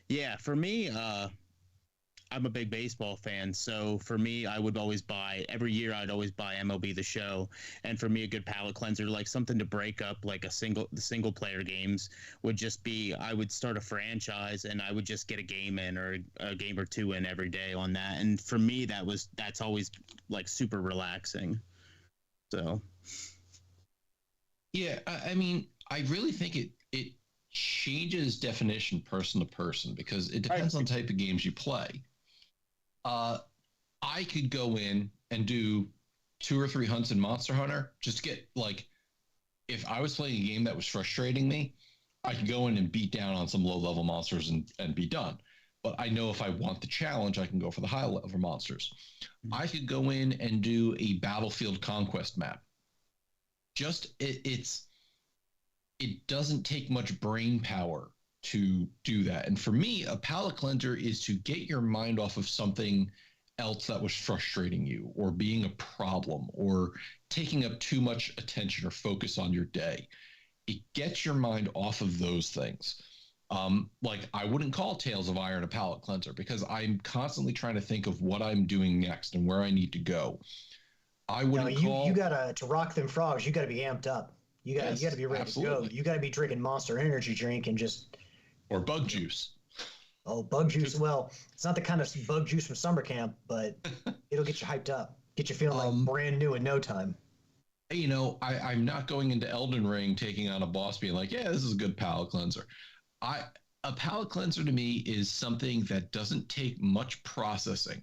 S5: Yeah, for me, I'm a big baseball fan, so for me, I would always buy every year. I'd always buy MLB The Show, and for me, a good palate cleanser, like something to break up, like the single player games, would just be I would start a franchise and I would just get a game in or a game or two in every day on that, and for me, that's always like super relaxing. So,
S4: Yeah, I mean, I really think it changes definition person to person because it depends on the type of games you play. I could go in and do 2 or 3 hunts in Monster Hunter just to get like, if I was playing a game that was frustrating me, I could go in and beat down on some low level monsters and be done. But I know if I want the challenge, I can go for the high level monsters. I could go in and do a battlefield conquest map. Just it doesn't take much brain power to do that. And for me, a palate cleanser is to get your mind off of something else that was frustrating you or being a problem or taking up too much attention or focus on your day. It gets your mind off of those things. Like I wouldn't call Tales of Iron a palate cleanser because I'm constantly trying to think of what I'm doing next and where I need to go. I wouldn't call...
S2: You gotta, to rock them frogs, you gotta be amped up. You gotta be ready to go. You gotta be drinking Monster Energy drink and just...
S4: Or bug juice.
S2: Oh, bug juice. Well, it's not the kind of bug juice from summer camp, but it'll get you hyped up. Get you feeling like brand new in no time.
S4: You know, I'm not going into Elden Ring taking on a boss being like, yeah, this is a good palate cleanser. A palate cleanser to me is something that doesn't take much processing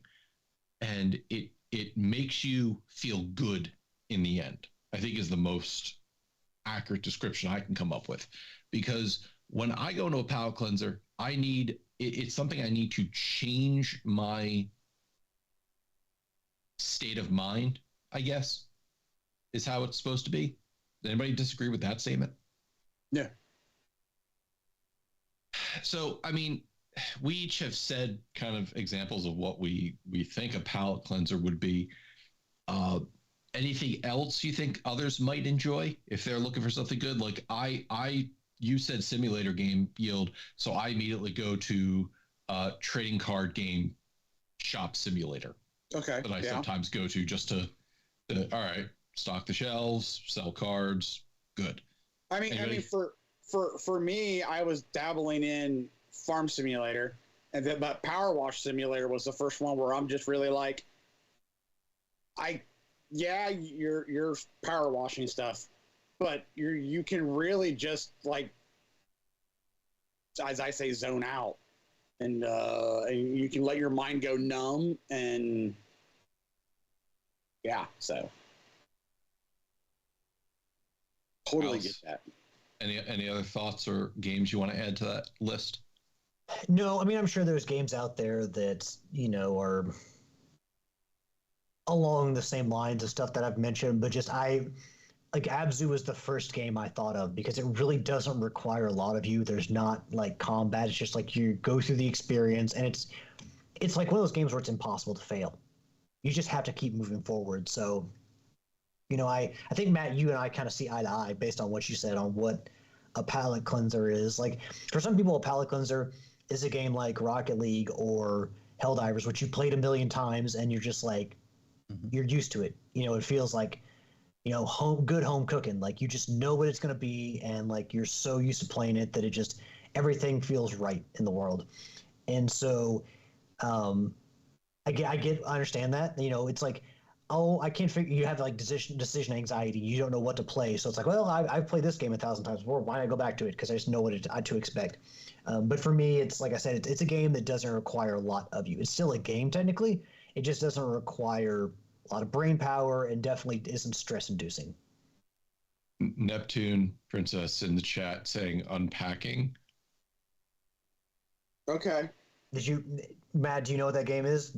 S4: and it makes you feel good in the end, I think is the most accurate description I can come up with. Because when I go into a palate cleanser, it's something I need to change my state of mind, I guess, is how it's supposed to be. Does anybody disagree with that statement?
S3: Yeah.
S4: So, I mean, we each have said kind of examples of what we think a palate cleanser would be. Anything else you think others might enjoy if they're looking for something good? Like you said simulator game yield, so I immediately go to trading card game shop simulator.
S3: Okay.
S4: That I sometimes go to just to all right, stock the shelves, sell cards, good.
S3: I mean, for me, I was dabbling in Farm Simulator, but Power Wash Simulator was the first one where I'm just really like, you're power washing stuff, but you can really just like, as I say, zone out, and you can let your mind go numb, and yeah, so totally get that.
S4: Any other thoughts or games you want to add to that list?
S2: No, I mean, I'm sure there's games out there that, are along the same lines of stuff that I've mentioned, but just like Abzu was the first game I thought of because it really doesn't require a lot of you. There's not like combat. It's just like you go through the experience, and it's like one of those games where it's impossible to fail. You just have to keep moving forward. So, I think, Matt, you and I kind of see eye to eye based on what you said on what a palate cleanser is. Like, for some people, a palate cleanser is a game like Rocket League or Helldivers, which you played a million times and you're just like, you're used to it. It feels like, good home cooking. Like, you just know what it's going to be, and like you're so used to playing it that everything feels right in the world. And so, I understand that. It's like, oh, I can't figure. You have like decision anxiety. You don't know what to play, so it's like, well, I've played this game 1,000 times before. Why not go back to it? Because I just know what to expect. But for me, it's like I said, it's a game that doesn't require a lot of you. It's still a game technically. It just doesn't require a lot of brain power and definitely isn't stress-inducing.
S4: Neptune Princess in the chat saying unpacking.
S3: Okay.
S2: Matt, do you know what that game is?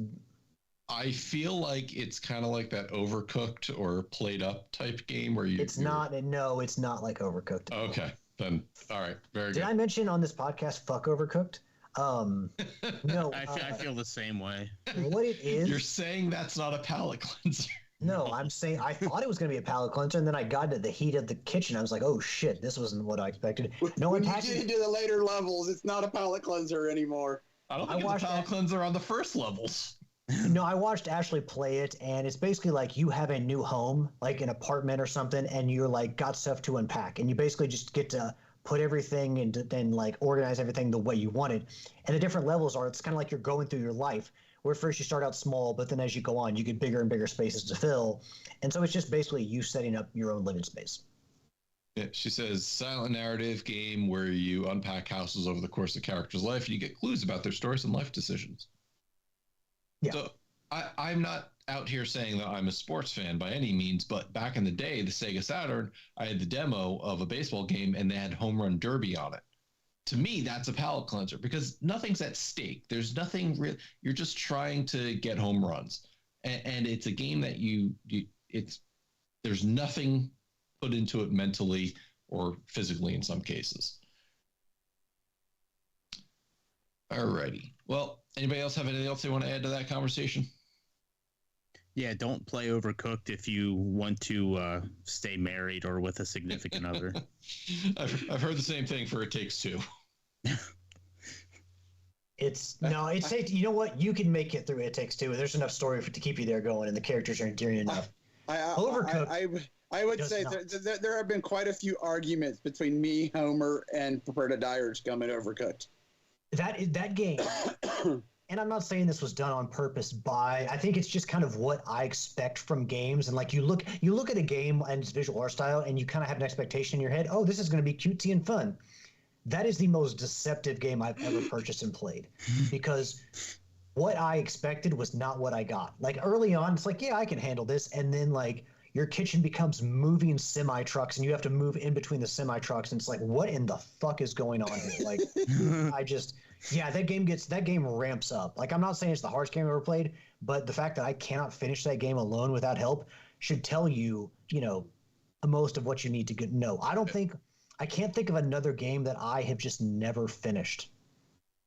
S4: I feel like it's kind of like that Overcooked or Played Up type game where you...
S2: It's not like Overcooked.
S4: Okay, then, all right, very good.
S2: Did I mention on this podcast, fuck Overcooked? No.
S5: I feel the same way.
S2: What it is...
S4: You're saying that's not a palate cleanser.
S2: No, I'm saying I thought it was going to be a palate cleanser, and then I got into the heat of the kitchen. I was like, "Oh shit, this wasn't what I expected." No,
S3: When you get into the later levels, it's not a palate cleanser anymore.
S4: I don't think it's a palate cleanser on the first levels.
S2: No, I watched Ashley play it, and it's basically like you have a new home, like an apartment or something, and you're like got stuff to unpack, and you basically just get to put everything and then like organize everything the way you want it. And the different levels are, it's kind of like you're going through your life, where first you start out small, but then as you go on, you get bigger and bigger spaces to fill. And so it's just basically you setting up your own living space.
S4: Yeah, she says, silent narrative game where you unpack houses over the course of the character's life and you get clues about their stories and life decisions. Yeah. So I'm not out here saying that I'm a sports fan by any means, but back in the day, the Sega Saturn, I had the demo of a baseball game and they had Home Run Derby on it. To me, that's a palate cleanser because nothing's at stake. There's nothing real. You're just trying to get home runs, and it's a game that there's nothing put into it mentally or physically in some cases. Alrighty. Well, anybody else have anything else they want to add to that conversation?
S5: Yeah, don't play Overcooked if you want to stay married or with a significant other.
S4: I've heard the same thing for It Takes Two.
S2: It's you know what? You can make it through It Takes Two. There's enough story to keep you there going, and the characters are endearing enough.
S3: Overcooked. I would say there have been quite a few arguments between me, Homer, and Roberta Dyer's coming Overcooked.
S2: That game. And I'm not saying this was done on purpose I think it's just kind of what I expect from games. And like you look at a game and its visual art style and you kind of have an expectation in your head, oh, this is going to be cutesy and fun. That is the most deceptive game I've ever purchased and played because what I expected was not what I got. Like early on, it's like, yeah, I can handle this. And then like your kitchen becomes moving semi trucks and you have to move in between the semi trucks. And it's like, what in the fuck is going on here? Like, that game ramps up. Like, I'm not saying it's the hardest game I've ever played, but the fact that I cannot finish that game alone without help should tell you, most of what you need to know. I can't think of another game that I have just never finished.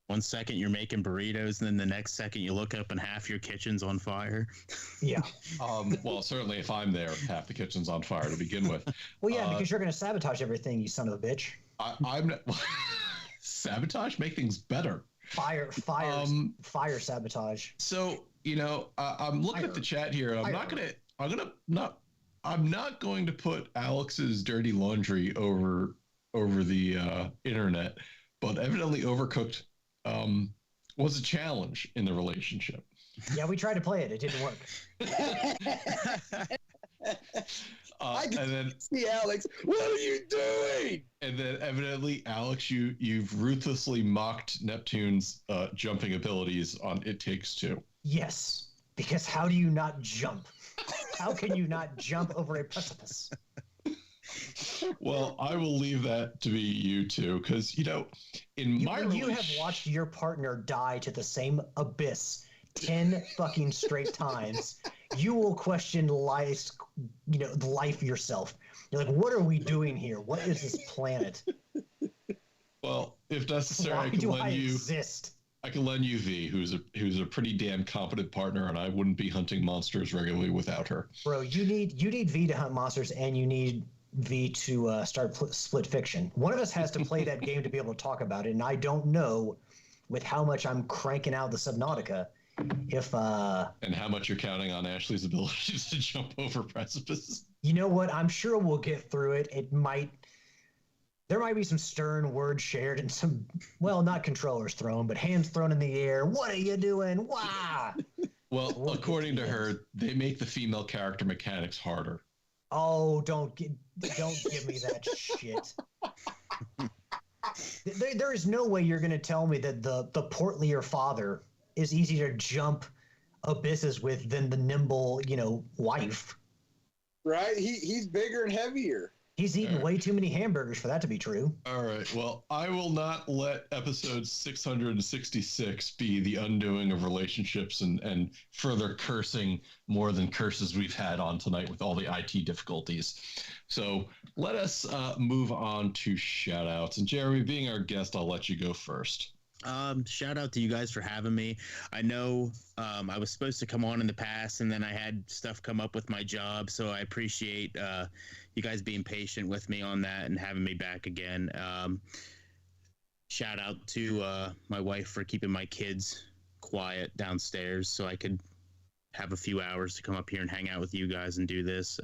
S5: 1 second you're making burritos, and then the next second you look up and half your kitchen's on fire.
S2: Yeah.
S4: Well, certainly if I'm there, half the kitchen's on fire to begin with.
S2: Well, yeah, because you're going to sabotage everything, you son of a bitch.
S4: I'm not... Sabotage? Make things better.
S2: Fire sabotage.
S4: So, I'm looking at the chat here. I'm not going to put Alex's dirty laundry over the internet, but evidently Overcooked was a challenge in the relationship.
S2: Yeah, we tried to play it. It didn't work.
S3: I can see Alex. What are you doing?
S4: And then evidently, Alex, you've ruthlessly mocked Neptune's jumping abilities on It Takes Two.
S2: Yes, because how do you not jump? How can you not jump over a precipice?
S4: Well, I will leave that to be you two, because you have
S2: watched your partner die to the same abyss 10 fucking straight times, you will question life yourself. You're like, what are we doing here? What is this planet?
S4: Well, if necessary,
S2: I
S4: can lend you V, who's a pretty damn competent partner, and I wouldn't be hunting monsters regularly without her.
S2: Bro, you need V to hunt monsters, and you need V to start Split Fiction. One of us has to play that game to be able to talk about it, and I don't know, with how much I'm cranking out the Subnautica,
S4: and how much you're counting on Ashley's ability to jump over precipices.
S2: You know what? I'm sure we'll get through it. There might be some stern words shared and some, not controllers thrown, but hands thrown in the air. What are you doing? Wah!
S4: Well, according to her, they make the female character mechanics harder.
S2: Oh, don't give me that shit. There is no way you're going to tell me that the portlier father is easier to jump abysses with than the nimble, wife.
S3: Right? He's bigger and heavier.
S2: He's eaten way too many hamburgers for that to be true.
S4: All right. Well, I will not let episode 666 be the undoing of relationships and further cursing more than curses we've had on tonight with all the IT difficulties. So let us move on to shout outs. And Jeremy, being our guest, I'll let you go first.
S5: Shout out to you guys for having me. I know I was supposed to come on in the past, and then I had stuff come up with my job, so I appreciate you guys being patient with me on that and having me back again. Shout out to my wife for keeping my kids quiet downstairs so I could have a few hours to come up here and hang out with you guys and do this.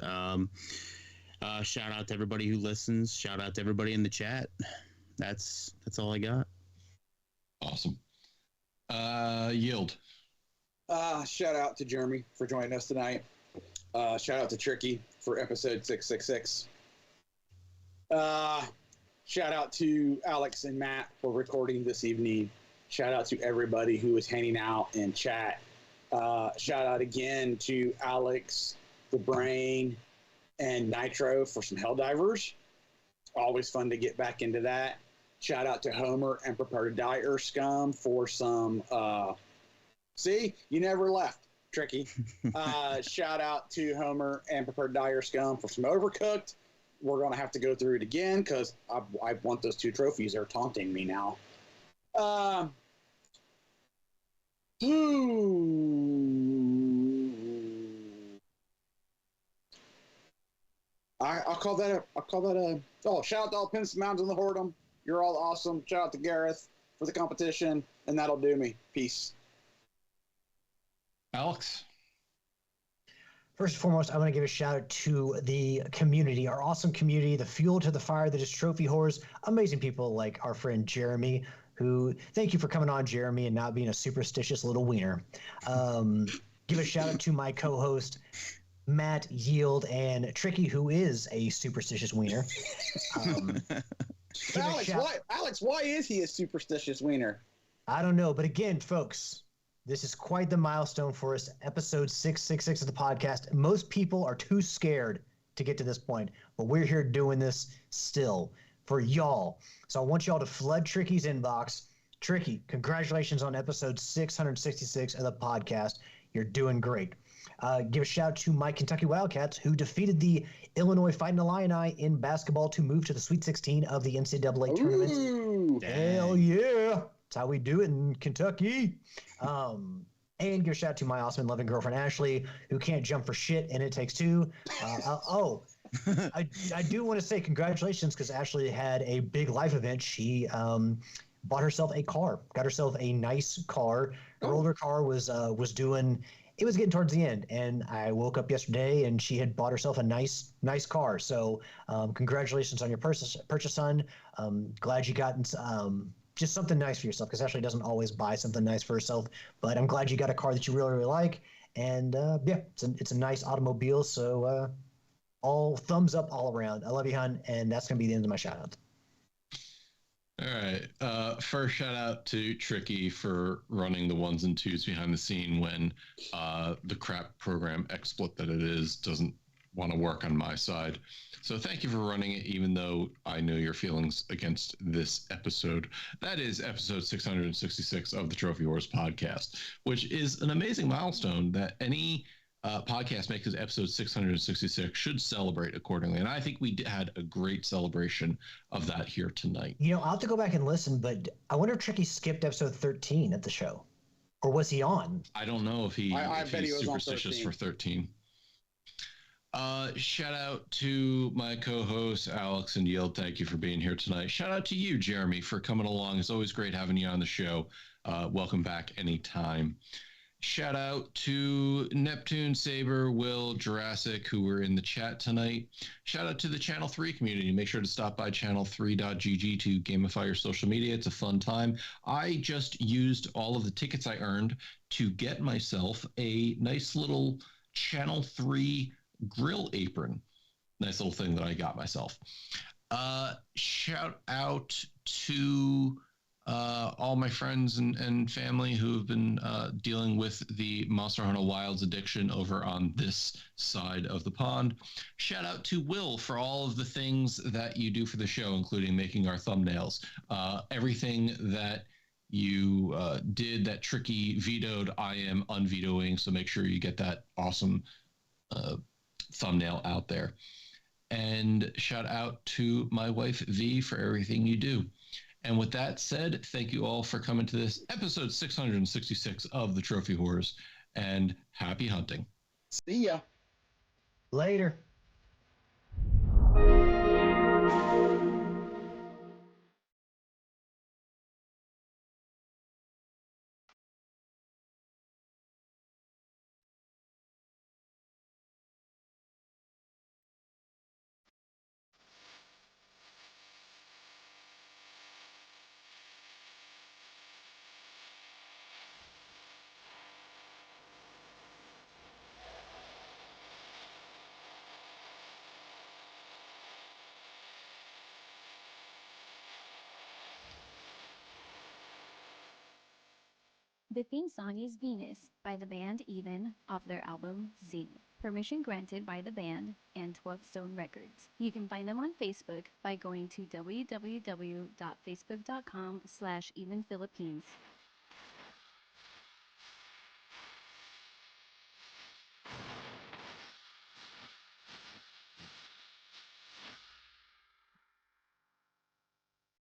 S5: Shout out to everybody who listens. Shout out to everybody in the chat. That's all I got.
S4: Awesome. Yield.
S3: Shout out to Jeremy for joining us tonight. Shout out to Tricky for episode 666. Shout out to Alex and Matt for recording this evening. Shout out to everybody who was hanging out in chat. Shout out again to Alex, the Brain, and Nitro for some Helldivers. Always fun to get back into that. Shout out to Homer and Prepare to Die Earth Scum for some. See, you never left, Tricky. Shout out to Homer and Prepare to Die Earth Scum for some Overcooked. We're going to have to go through it again because I want those 2 trophies. They're taunting me now. I'll call that a. Oh, shout out to all Pins, Mounds, and the Whoredom. You're all awesome. Shout out to Gareth for the competition, and that'll do me. Peace.
S4: Alex.
S2: First and foremost, I want to give a shout out to the community, our awesome community, the fuel to the fire that is Trophy Whores, amazing people like our friend Jeremy, who, thank you for coming on, Jeremy, and not being a superstitious little wiener. Give a shout out to my co-host, Matt, Yield, and Tricky, who is a superstitious wiener.
S3: Alex, why is he a superstitious wiener?
S2: I don't know, but again, folks, this is quite the milestone for us. Episode 666 of the podcast. Most people are too scared to get to this point, but we're here doing this still for y'all. So I want y'all to flood Tricky's inbox. Tricky, congratulations on episode 666 of the podcast. You're doing great. Give a shout out to my Kentucky Wildcats, who defeated the Illinois Fighting Illini in basketball to move to the Sweet 16 of the NCAA tournament.
S3: Ooh,
S2: Hell yeah. That's how we do it in Kentucky. And give a shout out to my awesome and loving girlfriend, Ashley, who can't jump for shit, and it takes 2. I do want to say congratulations because Ashley had a big life event. She bought herself a car, got herself a nice car. Her older car was doing... It was getting towards the end, and I woke up yesterday, and she had bought herself a nice car. So, congratulations on your purchase, son. Glad you got just something nice for yourself, because Ashley doesn't always buy something nice for herself. But I'm glad you got a car that you really, really like, and yeah, it's a nice automobile. So, all thumbs up all around. I love you, hon, and that's gonna be the end of my shout out.
S4: All right. First, shout out to Tricky for running the 1s and 2s behind the scene when the crap program XSplit that it is doesn't want to work on my side. So thank you for running it, even though I know your feelings against this episode. That is episode 666 of the Trophy Wars podcast, which is an amazing milestone that any podcast makes episode 666 should celebrate accordingly. And I think we had a great celebration of that here tonight.
S2: You know, I'll have to go back and listen, but I wonder if Tricky skipped episode 13 at the show. Or was he on?
S4: I don't know if he's superstitious for 13. Shout out to my co-hosts, Alex and Yield. Thank you for being here tonight. Shout out to you, Jeremy, for coming along. It's always great having you on the show. Welcome back anytime. Shout out to Neptune, Saber, Will, Jurassic, who were in the chat tonight. Shout out to the Channel 3 community. Make sure to stop by channel3.gg to gamify your social media. It's a fun time. I just used all of the tickets I earned to get myself a nice little Channel 3 grill apron. Nice little thing that I got myself. Shout out to all my friends and family who have been dealing with the Monster Hunter Wilds addiction over on this side of the pond. Shout out to Will for all of the things that you do for the show, including making our thumbnails. Everything that you did that Tricky vetoed, I am unvetoing, so make sure you get that awesome thumbnail out there. And shout out to my wife, V, for everything you do. And with that said, thank you all for coming to this episode 666 of the Trophy Whores, and happy hunting.
S3: See ya.
S2: Later.
S1: The theme song is Venus by the band Even off their album Z. Permission granted by the band and 12 Stone Records. You can find them on Facebook by going to www.facebook.com/evenphilippines.